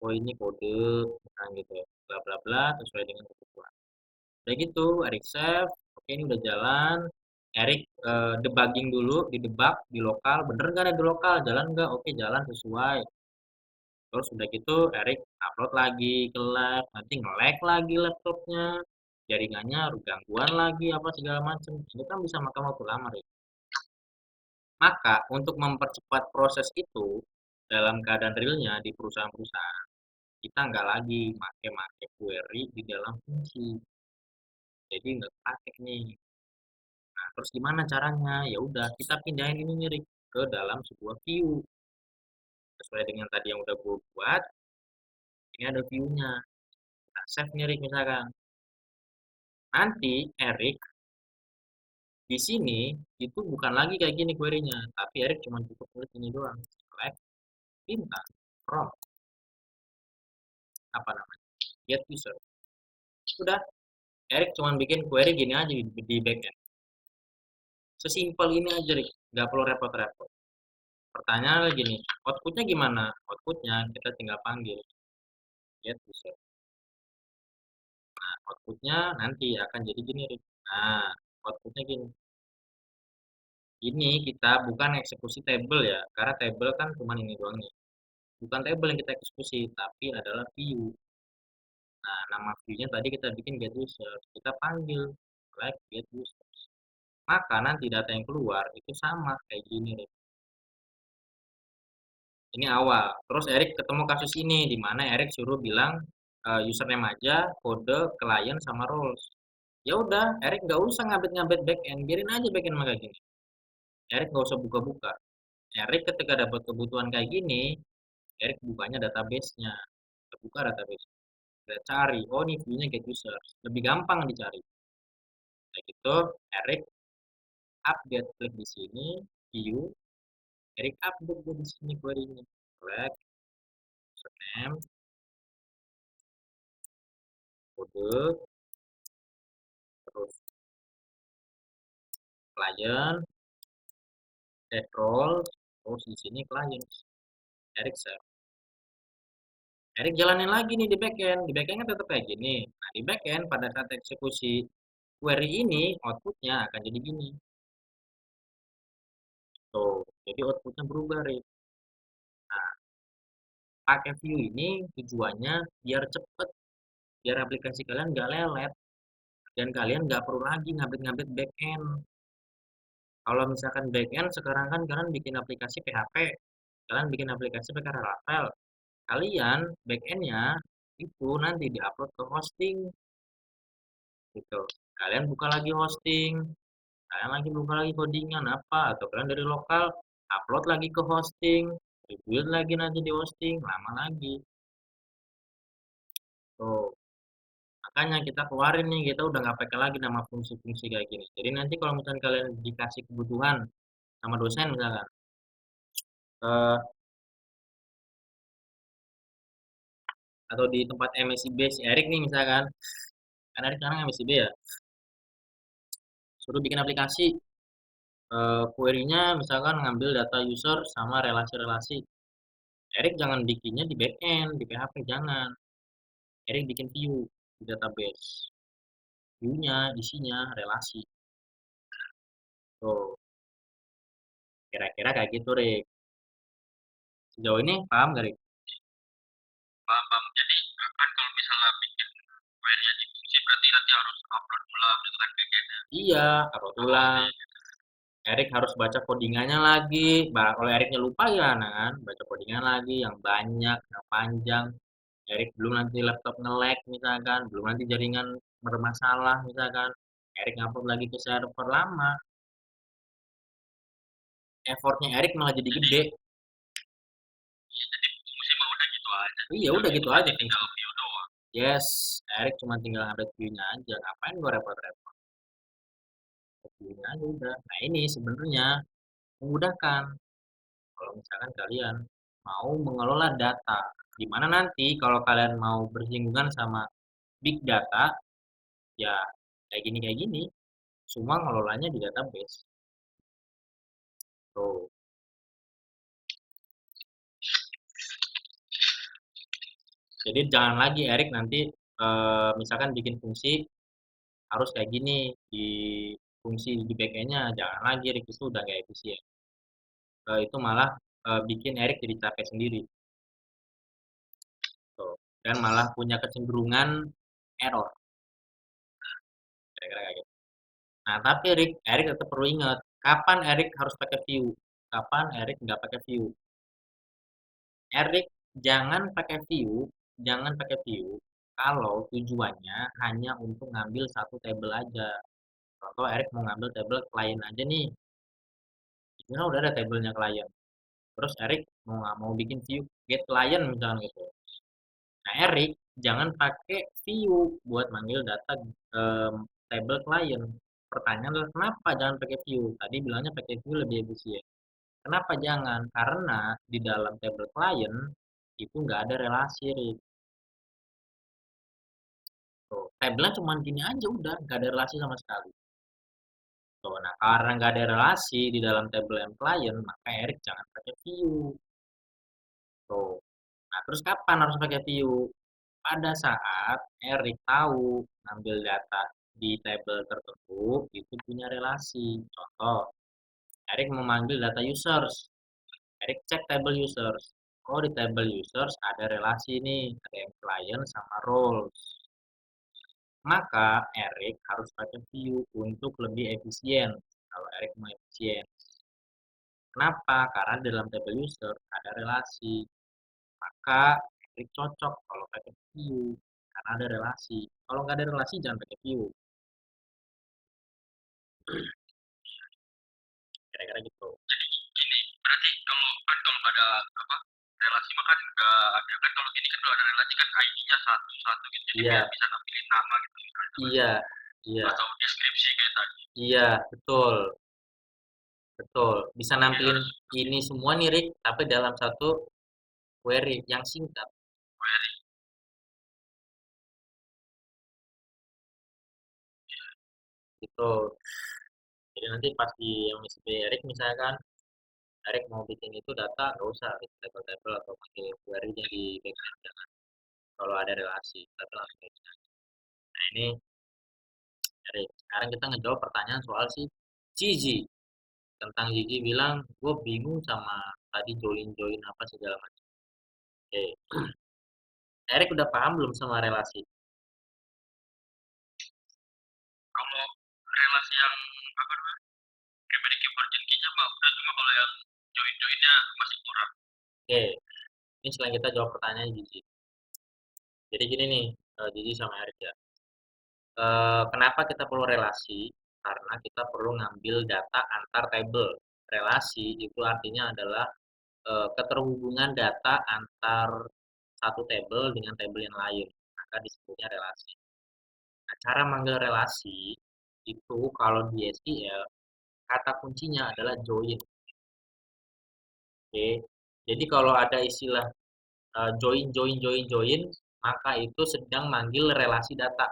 oh ini kode, nah gitu, bla bla bla, sesuai dengan kebutuhan. Udah gitu, Erik save, oke ini udah jalan, Erik debugging dulu, di debug di lokal, bener nggak ada di lokal, jalan nggak? Oke jalan sesuai. Terus udah gitu Erik upload lagi ke lab, nanti nge-lag lagi laptopnya, jaringannya gangguan lagi apa segala macam. Itu kan bisa makan waktu lama, Rik. Maka untuk mempercepat proses itu dalam keadaan realnya di perusahaan-perusahaan, kita nggak lagi make query di dalam fungsi. Jadi nggak pakai nih. Nah, terus gimana caranya? Ya udah, kita pindahin ini nih, Rik, ke dalam sebuah view. Sesuai dengan tadi yang udah gue buat, ini ada view-nya. Nah, save nih, Rik, misalkan. Nanti Erik di sini itu bukan lagi kayak gini query-nya, tapi Erik cuma cukup tulis ini doang. Select bintang from apa namanya? Get user. Sudah, Erik cuma bikin query gini aja di backend. Sesimpel ini aja, Erik. Nggak perlu repot-repot. Pertanyaannya gini, outputnya gimana? Outputnya kita tinggal panggil get user. Nah, outputnya nanti akan jadi gini, Erik. Nah, outputnya gini. Ini kita bukan eksekusi table ya, karena table kan cuma ini doang nih. Bukan table yang kita eksekusi, tapi adalah view. Nah, nama view-nya tadi kita bikin get user. Kita panggil like get user. Maka nanti data yang keluar itu sama kayak gini deh. Ini awal. Terus Erik ketemu kasus ini di mana Erik suruh bilang username aja, kode, klien sama roles. Ya udah, Erik nggak usah ngabet-ngabet backend, biarin aja backend mah kayak gini. Erik nggak usah buka-buka. Erik ketika dapat kebutuhan kayak gini, Erik bukanya database-nya. Kita buka database. Kita cari, oh ini view-nya get user. Lebih gampang dicari. Kayak gitu, Erik update, klik di sini, view, Erik update di sini query-nya. Select, username, kode, terus client, add role, terus di sini client. Erik save. Erik jalanin lagi nih di backend. Di backend kan tetap kayak gini. Nah, di backend pada saat eksekusi query ini, outputnya akan jadi gini. Tuh, jadi outputnya berubah, Rik. Nah, pakai view ini tujuannya biar cepet, biar aplikasi kalian nggak lelet, dan kalian nggak perlu lagi ngabet-ngabet backend. Kalau misalkan backend sekarang kan kalian bikin aplikasi PHP, kalian bikin aplikasi pakai Laravel, kalian backendnya itu nanti diupload ke hosting gitu. Kalian buka lagi hosting, kalian lagi buka lagi codingan apa, atau kalian dari lokal upload lagi ke hosting, rebuild lagi nanti di hosting, lama lagi. Tuh, makanya kita keluarin nih, kita udah nggak pakai lagi nama fungsi-fungsi kayak gini. Jadi nanti kalau misalnya kalian dikasih kebutuhan sama dosen misalkan, eh, atau di tempat MSIB si Erik nih misalkan, kan Erik sekarang MSIB ya, suruh bikin aplikasi, query-nya misalkan ngambil data user sama relasi-relasi. Erik jangan bikinnya di backend, di PHP jangan. Erik bikin view di database. View-nya isinya relasi. Tuh, kira-kira kayak gitu, Rik. Sejauh ini paham gak, Rik? harus upload ulang gitu kan backend-nya. Iya, upload ulang. Erik harus baca codingannya lagi. Kalau Eriknya lupa gimana kan? Baca codingan lagi yang banyak, yang panjang. Erik belum nanti laptop nge-lag misalkan, belum nanti jaringan bermasalah misalkan. Erik ngupload lagi ke server lama. Effortnya Erik malah jadi gede. Iya, jadi fungsi mah udah gitu aja. Iya Tinggal udah gitu aja dinikmatin fungsi. tinggal view doang. Yes, Erik cuma tinggal update view-nya aja. Ngapain gua repot-repot? View-nya aja udah. Nah ini sebenarnya memudahkan kalau misalkan kalian mau mengelola data. Gimana nanti kalau kalian mau bersinggungan sama big data, ya kayak gini. Semua ngelolanya di database. Tuh. Jadi jangan lagi Erik nanti misalkan bikin fungsi harus kayak gini di fungsi di backend-nya. Jangan lagi Erik itu udah nggak efisien. Itu malah bikin Erik jadi capek sendiri. Tuh. Dan malah punya kecenderungan error. Kira-kira kayak gitu. Nah, tapi Erik tetap perlu ingat kapan Erik harus pakai view, kapan Erik nggak pakai view. Erik jangan pakai view kalau tujuannya hanya untuk ngambil satu table aja. Contoh Erik mau ngambil table klien aja nih. Sebenarnya udah ada tablenya klien. Terus Erik mau nggak mau bikin view get client misalnya gitu. Nah, Erik jangan pakai view buat manggil data table client. Pertanyaan adalah kenapa jangan pakai view? Tadi bilangnya pakai view lebih efisien. Kenapa jangan? Karena di dalam table client itu nggak ada relasi, Rik. Tuh, tabelnya cuma gini aja udah, nggak ada relasi sama sekali. Tuh, nah karena nggak ada relasi di dalam table and client, maka Erik jangan pakai view. Tuh. Nah, terus kapan harus pakai view? Pada saat Erik tahu ngambil data di table tertentu itu punya relasi. Contoh, Erik memanggil data users. Erik cek table users. Oh, di table users ada relasi nih, ada yang client sama roles. Maka Erik harus pakai view untuk lebih efisien. Kalau Erik mau efisien. Kenapa? Karena di dalam table user ada relasi. Maka Erik cocok kalau pakai view karena ada relasi. Kalau nggak ada relasi jangan pakai view. Kira-kira gitu. Jadi gini, berarti kalau ada apa relasi makan nggak ada kan, kalau gini kan kalau ada relasi kan ID-nya satu-satu gitu, jadi Iya, biar bisa nampilin nama gitu kan, iya, iya, atau deskripsi kayak tadi. iya, betul, betul. Bisa Oke, nampilin harus ini semua nih, Rick, tapi dalam satu query yang singkat. query. Gitu. Jadi nanti pas di yang di Erik misalkan, Erik mau bikin itu data, nggak usah bikin table-table atau pakai query-nya di backend. Jangan. Kalau ada relasi, tapi langsung kayak gitu. Nah ini Erik. Sekarang kita ngejawab pertanyaan soal si Gigi. Tentang Gigi bilang, gue bingung sama tadi join-join apa segala macam. Oke. Erik udah paham belum sama relasi? Kalau relasi yang apa namanya primary convergent key-nya mah udah, cuma kalau yang join-joinnya masih kurang. Oke, ini selain kita jawab pertanyaan Gigi. Jadi gini nih, Gigi sama Erik ya. Kenapa kita perlu relasi? Karena kita perlu ngambil data antar table. Relasi itu artinya adalah keterhubungan data antar satu table dengan table yang lain. Maka disebutnya relasi. Nah, cara manggil relasi itu kalau di SQL kata kuncinya adalah join. Oke. Jadi kalau ada istilah join, maka itu sedang manggil relasi data.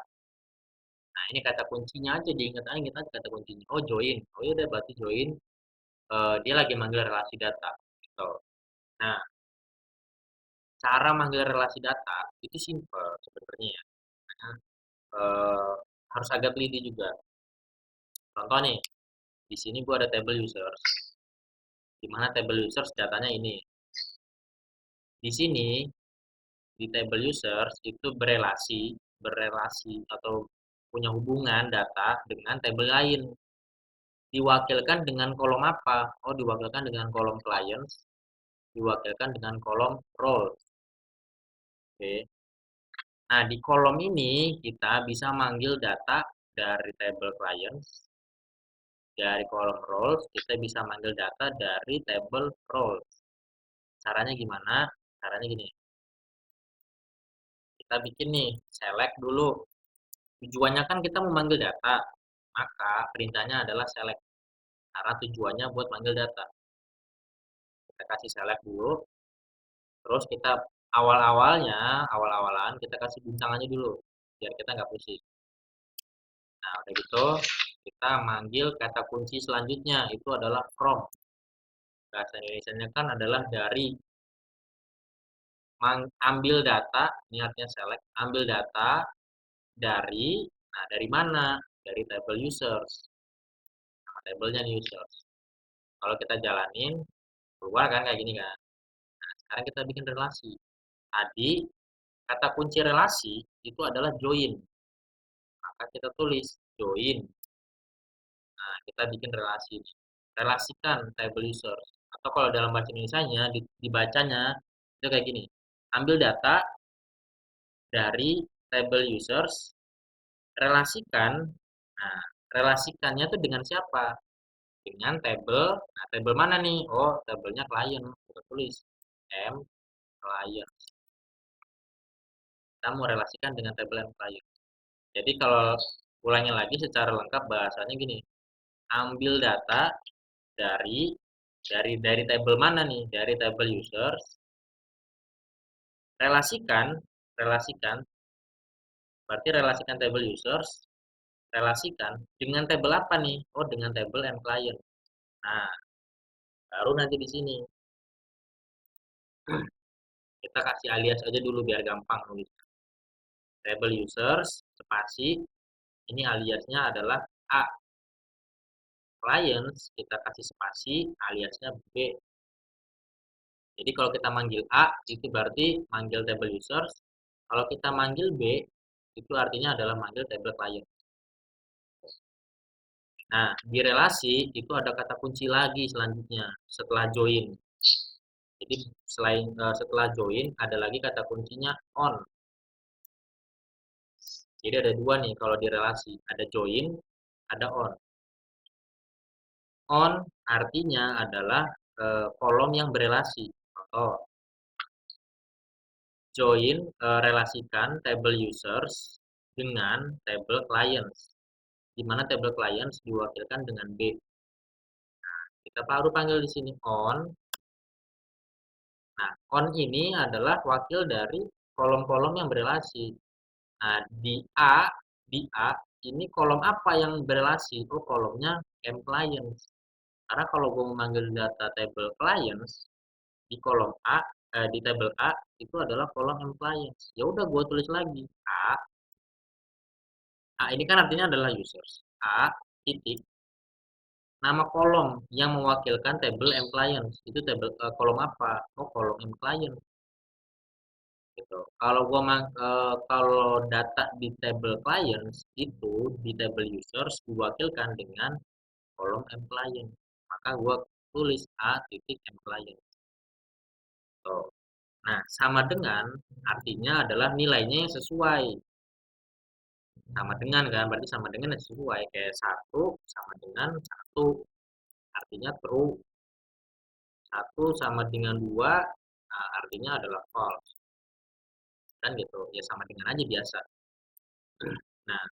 Nah, ini kata kuncinya aja diingat aja kita kata kuncinya. Oh, join. Oh, ya udah berarti join dia lagi manggil relasi data. Gitu. Nah, cara manggil relasi data itu simple sebenarnya ya. Nah, harus agak teliti juga. Contoh nih, di sini gua ada table users. Di mana table users datanya ini. Di sini di table users itu berelasi atau punya hubungan data dengan tabel lain. Diwakilkan dengan kolom apa? Oh, diwakilkan dengan kolom clients, diwakilkan dengan kolom roles. Oke. Nah, di kolom ini kita bisa manggil data dari table clients, dari kolom roles, kita bisa manggil data dari table roles. Caranya gimana? Caranya gini. Kita bikin nih, select dulu. Tujuannya kan kita memanggil data, maka perintahnya adalah select. Karena tujuannya buat manggil data. Kita kasih select dulu, terus kita awal-awalan kita kasih guncangannya dulu, biar kita nggak pusing. Nah, udah gitu, kita manggil kata kunci selanjutnya, itu adalah from. Bahasa Indonesia-nya kan adalah dari. Ambil data, ini artinya select, ambil data dari mana? Dari table users. Nah, tabelnya users. Kalau kita jalanin, keluar kan kayak gini kan. Nah, sekarang kita bikin relasi. Tadi, kata kunci relasi itu adalah join. Maka kita tulis join. Nah, kita bikin relasi. Relasikan table users. Atau kalau dalam bahasa Indonesia-nya, dibacanya, itu kayak gini. Ambil data dari table users, relasikan. Nah, relasikannya itu dengan siapa? Dengan table. Nah, table mana nih? Oh, tabelnya client. Kita tulis M client. Kita mau relasikan dengan table M client. Jadi kalau ulangi lagi secara lengkap bahasanya gini. Ambil data dari dari table mana nih? Dari table users. Relasikan, relasikan. Berarti relasikan table users, relasikan dengan table apa nih? Oh, dengan table M client. Nah, baru nanti di sini kita kasih alias aja dulu biar gampang nulis. Table users spasi, ini aliasnya adalah A. Clients kita kasih spasi, aliasnya B. Jadi kalau kita manggil A itu berarti manggil table users. Kalau kita manggil B itu artinya adalah manggil table client. Nah, di relasi itu ada kata kunci lagi selanjutnya setelah join. Jadi setelah join ada lagi kata kuncinya on. Jadi ada dua nih kalau di relasi, ada join, ada on. On artinya adalah kolom yang berelasi. Contoh, join relasikan table users dengan table clients. Di mana table clients diwakilkan dengan B. Kita baru panggil di sini on. Nah, on ini adalah wakil dari kolom-kolom yang berelasi. Nah, di A ini kolom apa yang berelasi? Oh, kolomnya M clients. Karena kalau gue memanggil data table clients di kolom di table A itu adalah kolom M clients. Ya udah gue tulis lagi A ini kan artinya adalah users. A titik nama kolom yang mewakilkan table M clients. Itu kolom apa? Oh, kolom M clients. Gitu. Kalau data di table clients itu di table users diwakilkan dengan kolom M client. Maka gua tulis A titik M client. Tuh. Nah, sama dengan artinya adalah nilainya yang sesuai. Sama dengan kan, berarti sama dengan yang sesuai. Kayak satu sama dengan satu, artinya true. Satu sama dengan dua, nah, artinya adalah false. Kan gitu, ya sama dengan aja biasa. Nah,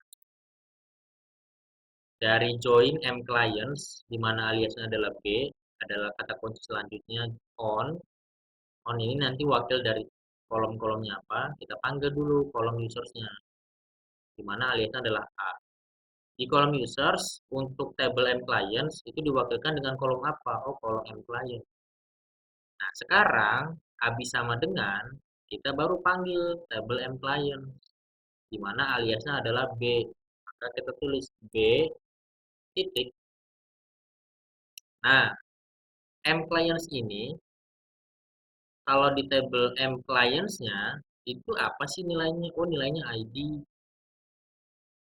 dari join M clients, di mana aliasnya adalah B, adalah kata kunci selanjutnya on. On ini nanti wakil dari kolom-kolomnya apa? Kita panggil dulu kolom usersnya, di mana aliasnya adalah A. Di kolom users, untuk table M clients, itu diwakilkan dengan kolom apa? Oh, kolom M client. Nah, sekarang habis sama dengan, kita baru panggil table M client, di mana aliasnya adalah B. Maka kita tulis B titik. Nah, M clients ini kalau di table M clients-nya itu apa sih nilainya? Oh, nilainya ID.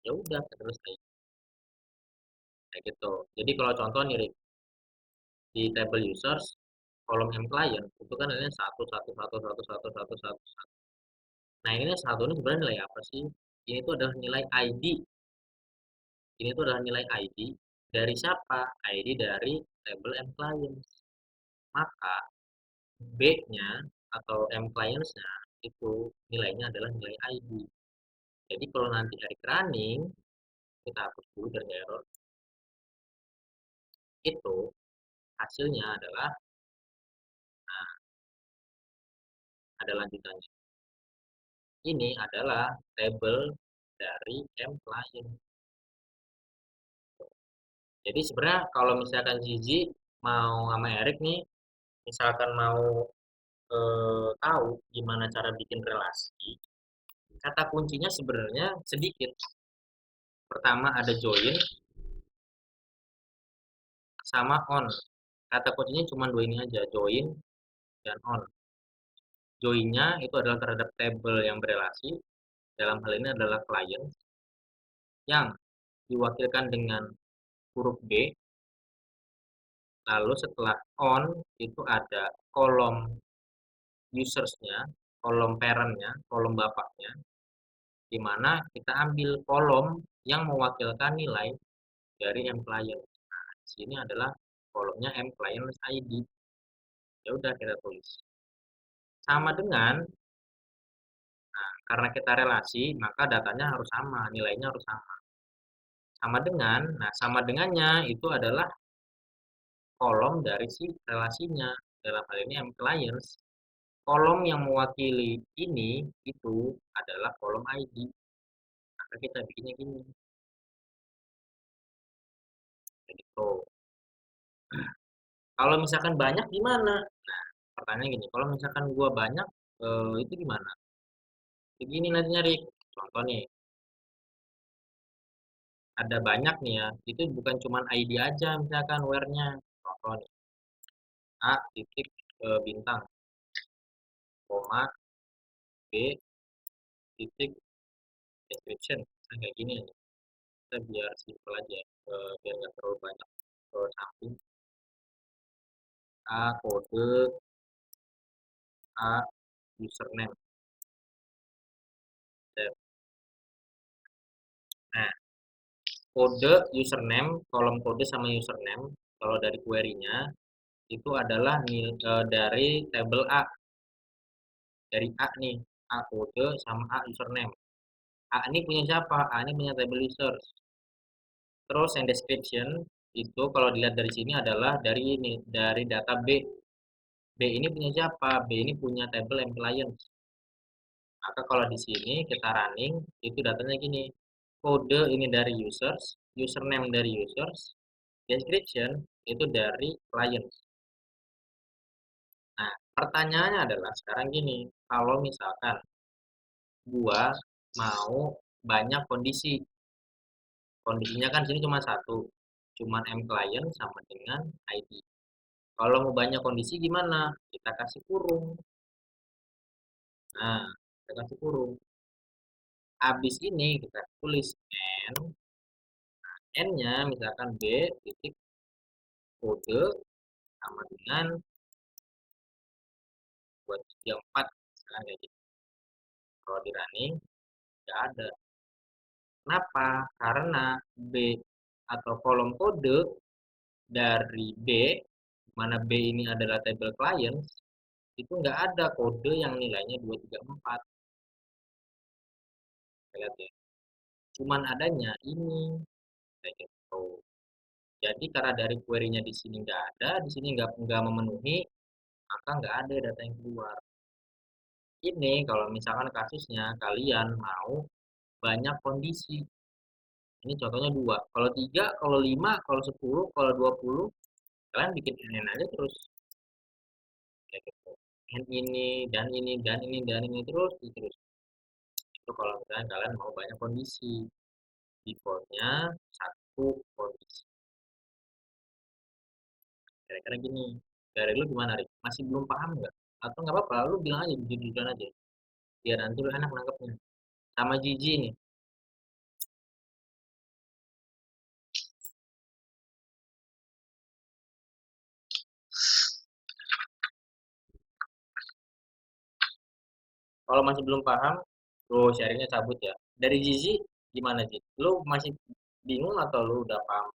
Ya udah terus kayak gitu. Jadi kalau contoh nih Rick, di table users kolom M client itu kan ini satu satu satu satu satu satu satu. Nah ini satu ini sebenarnya nilai apa sih? Ini tuh adalah nilai ID. Ini tuh adalah nilai ID dari siapa? ID dari table M client. Maka B-nya atau M clients-nya itu nilainya adalah nilai ID. Jadi kalau nanti Eric running, kita hapus dulu dari error, itu hasilnya adalah, nah, ada lanjutannya. Ini adalah tabel dari M client. Jadi sebenarnya kalau misalkan Zizi mau sama Erik nih, misalkan mau tahu gimana cara bikin relasi, kata kuncinya sebenarnya sedikit. Pertama ada join sama on. Kata kuncinya cuma dua ini aja, join dan on. Join-nya itu adalah terhadap table yang berelasi, dalam hal ini adalah client, yang diwakilkan dengan huruf B. Lalu setelah on itu ada kolom usersnya, kolom parentnya, kolom bapaknya, di mana kita ambil kolom yang mewakilkan nilai dari M client. Nah, di sini adalah kolomnya M client ID. Ya udah kita tulis. Sama dengan, karena kita relasi, maka datanya harus sama, nilainya harus sama. Sama dengan, nah sama dengannya itu adalah kolom dari si relasinya. Dalam hal ini M clients. Kolom yang mewakili ini itu adalah kolom ID. Maka kita bikinnya gini. Gitu. Kalau misalkan banyak gimana? Nah, pertanyaan gini, kalau misalkan gua banyak, itu gimana? Begini nanti nyari. Contoh nih, ada banyak nih ya. Itu bukan cuma ID aja misalkan where-nya. Contoh nih, A titik bintang, koma B titik description. Nah, kayak gini ya. Kita biar simpel aja, biar nggak terlalu banyak ke samping. A kode, A username. Nah, kode username, kolom kode sama username, kalau dari query-nya itu adalah dari tabel A. Dari A nih, A kode sama A username. A ini punya siapa? A ini punya table users. Terus yang description itu kalau dilihat dari sini adalah dari ini, dari data B. B ini punya siapa? B ini punya table M clients. Maka kalau di sini kita running, itu datanya gini. Kode ini dari users, username dari users, description itu dari clients. Nah, pertanyaannya adalah sekarang gini, kalau misalkan gua mau banyak kondisi, kondisinya kan sini cuma satu, cuma M client sama dengan ID. Kalau mau banyak kondisi gimana? Kita kasih kurung. Nah, kita kasih kurung. Habis ini kita tulis N, N-nya misalkan B titik kode sama dengan 234 misalkan kayak gitu. Kalau di running nggak ada. Kenapa? Karena B atau kolom kode dari B, mana B ini adalah table clients, itu nggak ada kode yang nilainya 234. Lihat ya. Cuman adanya ini. Kayak gitu. Jadi karena dari query-nya di sini nggak ada, di sini nggak memenuhi, maka nggak ada data yang keluar. Ini kalau misalkan kasusnya kalian mau banyak kondisi. Ini contohnya dua. Kalau tiga, kalau lima, kalau 10, kalau 20, kalian bikin NN aja terus. Kayak gitu. N ini, dan ini, dan ini, dan ini terus, terus. Itu kalau misalnya kalian mau banyak kondisi. Defaultnya satu kondisi. Kira-kira gini. Dari lu gimana, Rik? Masih belum paham nggak? Atau nggak apa-apa, lu bilang aja, jujur-jujuran aja. Biar nanti lu enak nangkepnya. Sama Gigi nih. Kalau masih belum paham, tuh sharingnya cabut ya. Dari Zizi gimana sih? Lu masih bingung atau lu udah paham?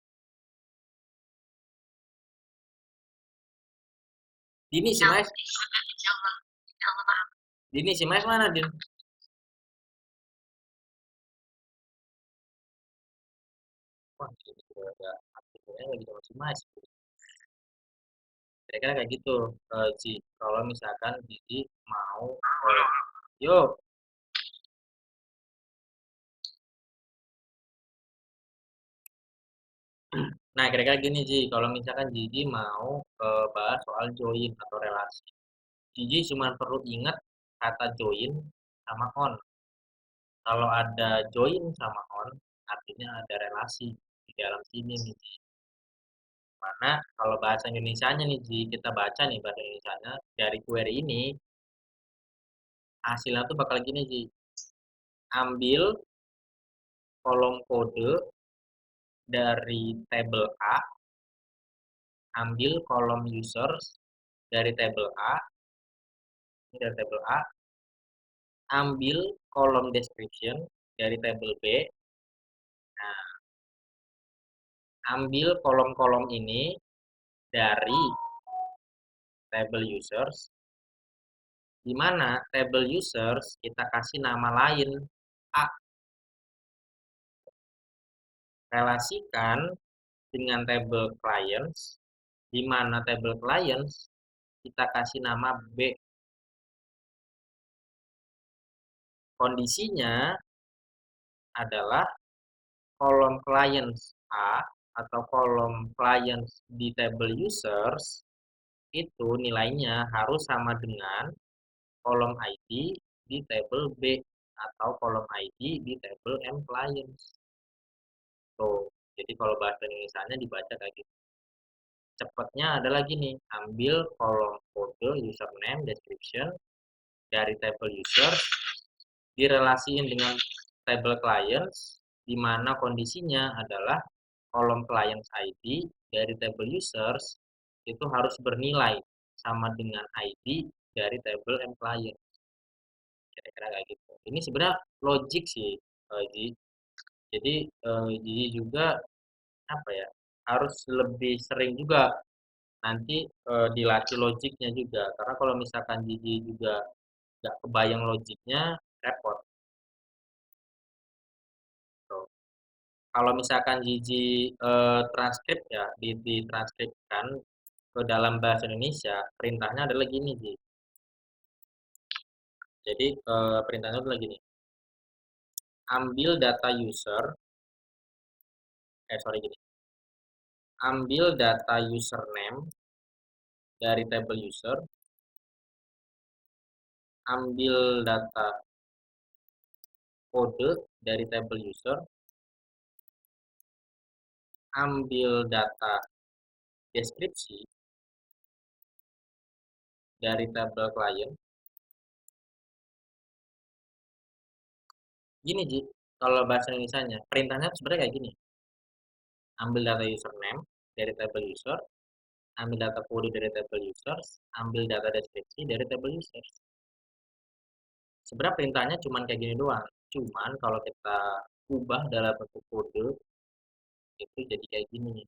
Dini si Jauh Mas, sih, jauh, jauh banget. Dini si Mas mana Din? Wah, ini juga ada aktifnya lagi sama si Mas. Kira-kira kayak gitu, Ci. Kalau misalkan Zizi mau, yuk. Nah, kira-kira gini Ji, kalau misalkan Zizi mau bahas soal join atau relasi. Zizi cuma perlu ingat kata join sama on. Kalau ada join sama on, artinya ada relasi di dalam sini nih. Ji. Mana kalau bahasa Indonesianya nih, Ji, kita baca nih bahasa Indonesianya dari query ini, hasilnya tuh bakal gini, Ji. Ambil kolom kode dari tabel A, ambil kolom users dari tabel A, ini dari tabel A, ambil kolom description dari tabel B. Nah, ambil kolom-kolom ini dari tabel users, di mana tabel users kita kasih nama lain A. Relasikan dengan tabel clients, di mana tabel clients kita kasih nama B. Kondisinya adalah kolom clients A atau kolom clients di tabel users itu nilainya harus sama dengan kolom ID di tabel B atau kolom ID di tabel M clients. Tuh, jadi kalau bahasa Indonesianya dibaca kayak gitu. Cepatnya adalah gini, ambil kolom kode username description dari tabel user, direlasiin dengan tabel clients, di mana kondisinya adalah kolom clients ID dari tabel users itu harus bernilai sama dengan ID dari tabel M client. Kira-kira kayak gitu. Ini sebenarnya logik sih, Ji. Jadi Ji juga apa ya harus lebih sering juga nanti dilatih logiknya juga. Karena kalau misalkan Ji juga nggak kebayang logiknya, repot. Tuh. Kalau misalkan Gigi transkrip ya, ditranskripkan ke dalam bahasa Indonesia, perintahnya adalah gini, Ji. Jadi perintahnya adalah gini. Ambil data user, sorry gini. Ambil data username dari tabel user, ambil data kode dari tabel user, ambil data deskripsi dari tabel client. Gini, Ji. Kalau bahasa Indonesia-nya, perintahnya sebenarnya kayak gini. Ambil data username dari tabel user, ambil data kode dari tabel users, ambil data deskripsi dari tabel users. Sebenarnya perintahnya cuma kayak gini doang. Cuman kalau kita ubah dalam bentuk kode itu jadi kayak gini.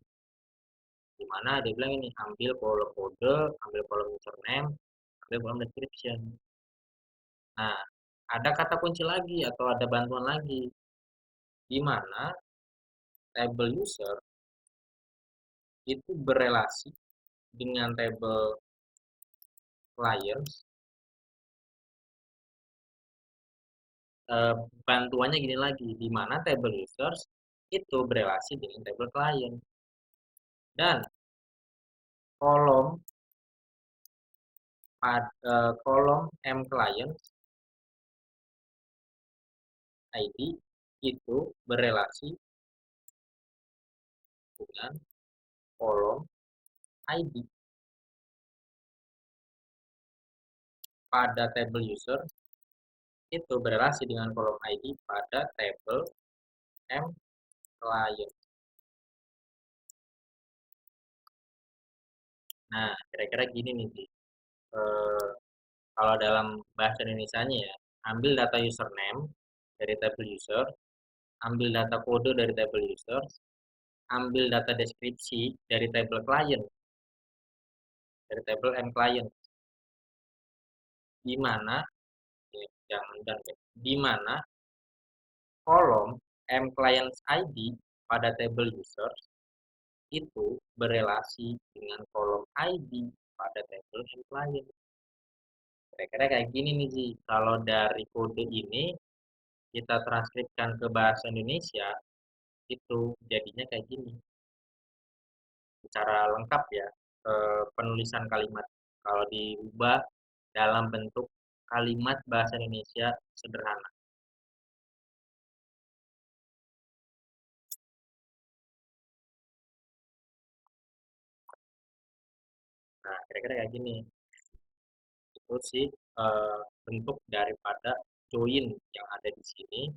Dimana dia bilang ini ambil kolom kode, ambil kolom username, ambil kolom description. Nah, ada kata kunci lagi atau ada bantuan lagi di mana tabel user itu berelasi dengan tabel clients. Bantuannya gini lagi, di mana table users itu berelasi dengan table client. Dan kolom kolom M client ID itu berelasi dengan kolom ID pada table user itu berelasi dengan kolom ID pada table M client. Nah, kira-kira gini nih sih. Kalau dalam bahasa Indonesianya ya, ambil data username dari table user, ambil data kode dari table user, ambil data deskripsi dari table client, dari table m client, di mana jangan dan di mana kolom m client ID pada table user itu berelasi dengan kolom ID pada table m client. Kira-kira kayak gini nih Ji. Kalau dari kode ini kita transkripsi ke bahasa Indonesia, itu jadinya kayak gini. Secara lengkap ya, penulisan kalimat. Kalau diubah dalam bentuk kalimat bahasa Indonesia sederhana. Nah, kira-kira kayak gini. Itu sih bentuk daripada join yang ada di sini.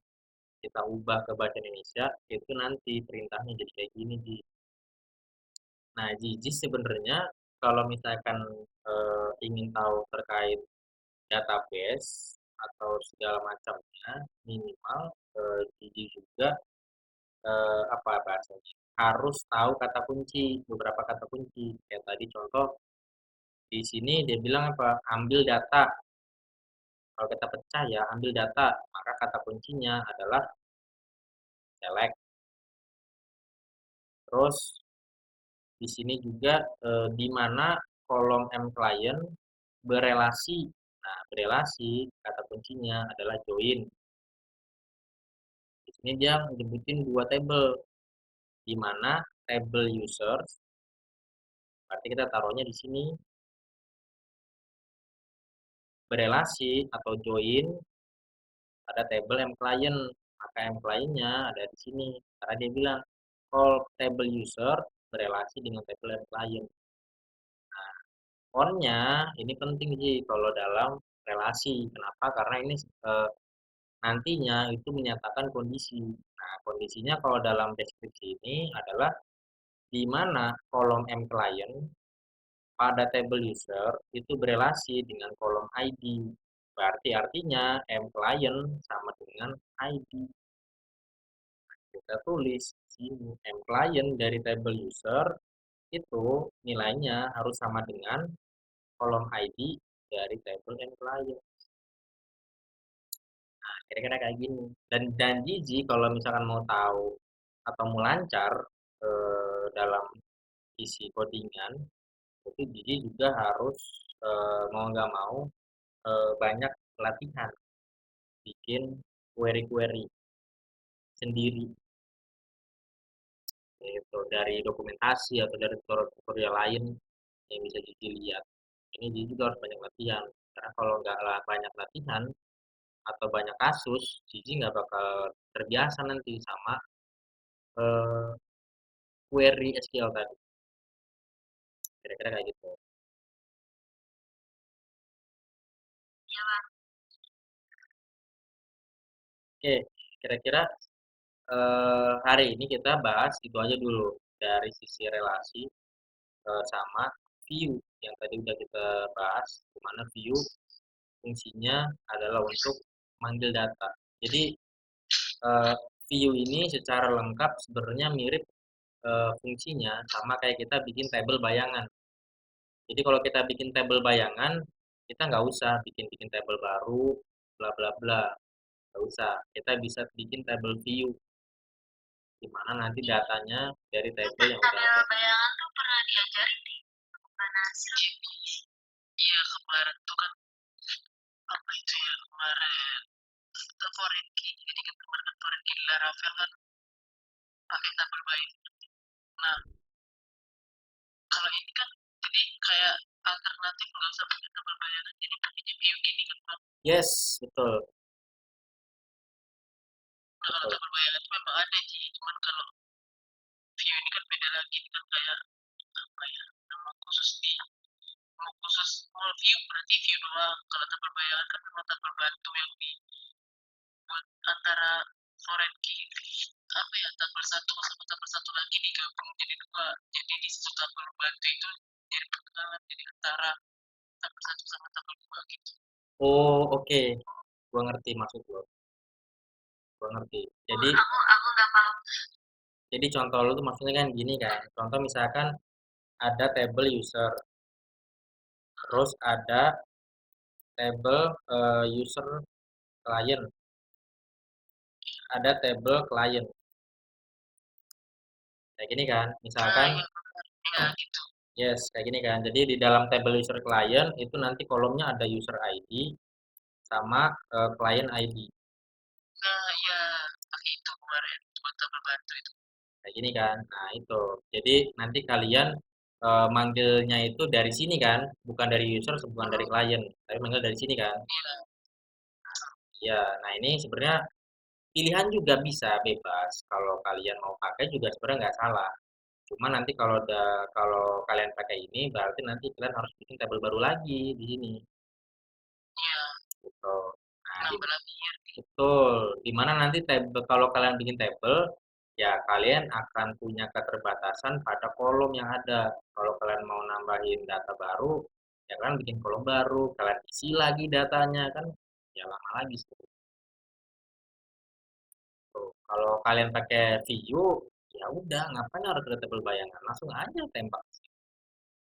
Kita ubah ke bahasa Indonesia, itu nanti perintahnya jadi kayak gini, Ji. Nah, Ji sebenarnya kalau misalkan ingin tahu terkait database atau segala macamnya, minimal Gigi juga apa bahasanya harus tahu kata kunci, beberapa kata kunci. Kayak tadi contoh di sini dia bilang apa? Ambil data. Kalau kita pecah ya, ambil data, maka kata kuncinya adalah select. Terus di sini juga di mana kolom m client berelasi. Nah, berelasi kata kuncinya adalah join. Di sini dia menyebutin dua table, di mana table users, berarti kita taruhnya di sini berelasi atau join pada table m client. Maka m client-nya ada di sini. Karena dia bilang call table user berelasi dengan table m client. On-nya ini penting sih kalau dalam relasi. Kenapa? Karena ini nantinya itu menyatakan kondisi. Nah, kondisinya kalau dalam deskripsi ini adalah di mana kolom m client pada table user itu berelasi dengan kolom ID. Berarti artinya m client sama dengan ID. Kita tulis sini m client dari table user itu nilainya harus sama dengan kolom ID dari table m client. Nah, kira-kira kayak gini. Dan Gigi kalau misalkan mau tahu atau mau lancar dalam isi codingan, itu Gigi juga harus mau nggak mau banyak latihan bikin query-query sendiri, yaitu dari dokumentasi atau dari tutorial lain yang bisa Gigi lihat. Ini Gigi juga harus banyak latihan, karena kalau nggak banyak latihan atau banyak kasus, Gigi nggak bakal terbiasa nanti sama eh, query SQL tadi. Kira-kira kayak gitu. Iya, Bang. Oke, kira-kira hari ini kita bahas itu aja dulu dari sisi relasi sama view yang tadi udah kita bahas, di mana view fungsinya adalah untuk manggil data. Jadi eh, view ini secara lengkap sebenarnya mirip fungsinya sama kayak kita bikin tabel bayangan. Jadi kalau kita bikin tabel bayangan, kita nggak usah bikin-bikin tabel baru, bla bla bla, nggak usah. Kita bisa bikin tabel view, di mana nanti datanya dari tabel yang udah Tabel ada. bayangan tuh pernah diajarin di mana sih? Iya, kemarin tuh kan apa itu ya kemarin kita foreign key, jadi kan kemarin kan foreign key di Laravel kan pakai tabel bayangan. Nah, kalau ini kan jadi kayak alternatif nggak usah pakai tabel bayangan, jadi pakainya view gini kan Bang. Yes, betul, Nah, kalau betul. tabel bayangan itu memang ada sih, cuman kalau view ini kan beda lagi, ini kan kayak apa ya, nama khusus di mau khusus full view berarti view doang. Kalau tabel bayangan kan memang tabel bantu yang dibuat antara foreign key apa ya tabel satu sama tabel satu lagi digabung jadi dua, jadi di situ tabel bantu itu jadi perkenalan jadi antara tabel satu sama tabel dua gitu. Oh, oke. Gua ngerti maksud lo, gua ngerti. Oh, aku nggak paham. Jadi contoh lu tuh maksudnya kan gini kan. Contoh misalkan ada table user, terus ada table user client, ada table client. Kayak gini kan. Nah, Misalkan iya benar. Ya gitu. yes, kayak gini kan. Jadi di dalam table user client itu nanti kolomnya ada user ID sama client ID. Nah, ya pakai itu kemarin untuk membantu itu. Kayak gini kan. Nah, itu. Jadi nanti kalian manggilnya itu dari sini kan, bukan dari user, bukan dari Oh, klien, tapi manggil dari sini kan. iya. Ya, nah ini sebenarnya pilihan juga bisa bebas. Kalau kalian mau pakai juga sebenarnya nggak salah. Cuma nanti kalau kalian pakai ini berarti nanti kalian harus bikin tabel baru lagi di sini. Iya, Gitu. Nah, nambah lagi ya. betul. Dimana nanti table kalau kalian bikin table, ya kalian akan punya keterbatasan pada kolom yang ada. Kalau kalian mau nambahin data baru, ya kalian bikin kolom baru, kalian isi lagi datanya kan, ya lama lagi sih. Tuh. Kalau kalian pakai view, ya udah ngapain harus ada table bayangan, langsung aja tembak.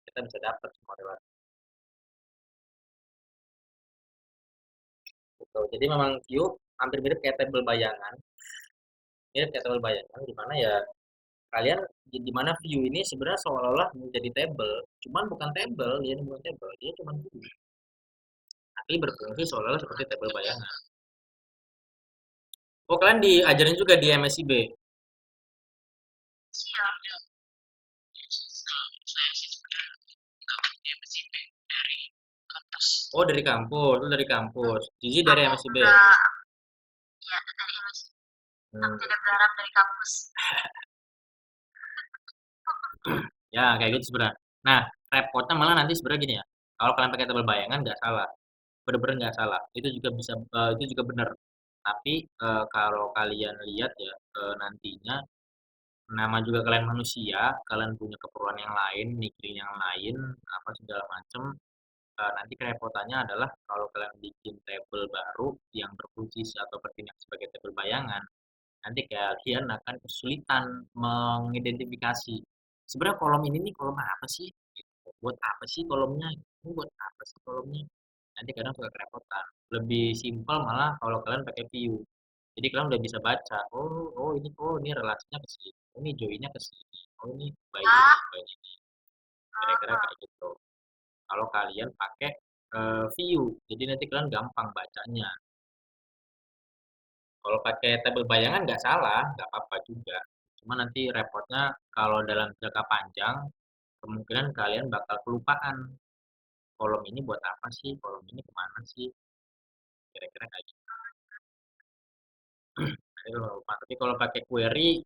Kita bisa dapat semua lewat. Gitu. Jadi memang view hampir mirip kayak table bayangan, mirip kayak table bayangan, di mana ya kalian di mana view ini sebenarnya seolah-olah menjadi table, cuman bukan table, dia bukan table, dia cuma view, tapi berfungsi seolah-olah seperti table bayangan. Oh, kalian diajarin juga di MSIB? Siap, ya. Kalau saya sih sebenarnya nggak punya mesin dari kampus. Oh, dari kampus, itu dari kampus. Jadi dari Aku MSIB. nggak, ya dari MSc. Aku Hmm. tidak berharap dari kampus. Ya, kayak gitu sebenarnya. Nah, repotnya malah nanti sebenarnya gini ya. Kalau kalian pakai table bayangan nggak salah, bener-bener nggak salah. Itu juga bisa, itu juga benar. Tapi kalau kalian lihat ya nantinya nama juga kalian manusia, kalian punya keperluan yang lain, mikirin yang lain, apa segala macem. Nanti kerepotannya adalah kalau kalian bikin table baru yang berfungsi atau bertindak sebagai table bayangan, nanti kalian akan kesulitan mengidentifikasi. Sebenarnya kolom ini nih kolom apa sih? Buat apa sih kolomnya? Ini buat apa sih kolomnya? Nanti kadang suka kerepotan. Lebih simpel malah kalau kalian pakai view. Jadi kalian udah bisa baca, oh ini relasinya ke sini, oh ini joinnya ke sini, oh ini Ah, by ini, kira-kira kayak gitu. Kalau kalian pakai view, jadi nanti kalian gampang bacanya. Kalau pakai tabel bayangan nggak salah, nggak apa-apa juga. Cuma nanti repotnya kalau dalam jangka panjang, kemungkinan kalian bakal kelupaan. Kolom ini buat apa sih? Kolom ini kemana sih? Kira-kira kayak gitu. Itu lupa. Tapi kalau pakai query,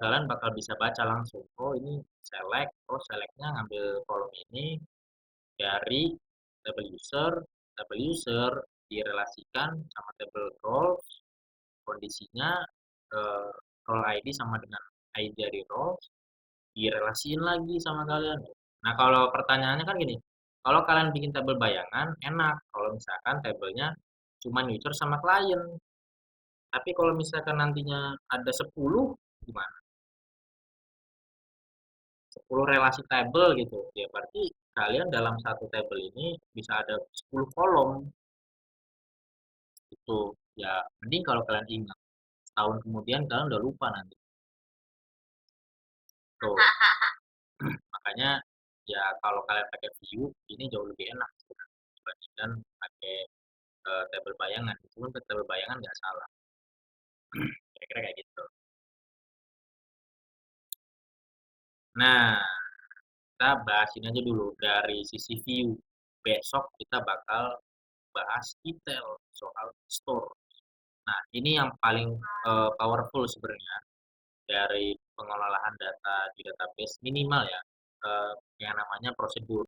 kalian bakal bisa baca langsung. Oh ini select, oh selectnya ngambil kolom ini dari table user direlasikan sama table roles, kondisinya eh, role ID sama dengan ID dari roles, direlasiin lagi sama kalian. Nah, kalau pertanyaannya kan gini, kalau kalian bikin tabel bayangan, enak. Kalau misalkan tabelnya cuma user sama klien. Tapi kalau misalkan nantinya ada 10, gimana? 10 relasi tabel gitu. Ya berarti kalian dalam satu tabel ini bisa ada 10 kolom. Itu ya mending kalau kalian ingat. Setahun kemudian kalian udah lupa nanti. Tuh, makanya ya kalau kalian pakai view ini jauh lebih enak dibandingkan pakai tabel bayangan. Meskipun tabel bayangan nggak salah. Kira-kira kayak gitu. Nah, kita bahasin aja dulu dari sisi view. Besok kita bakal bahas detail soal store. Nah, ini yang paling powerful sebenarnya dari pengelolaan data di database minimal ya, yang namanya prosedur.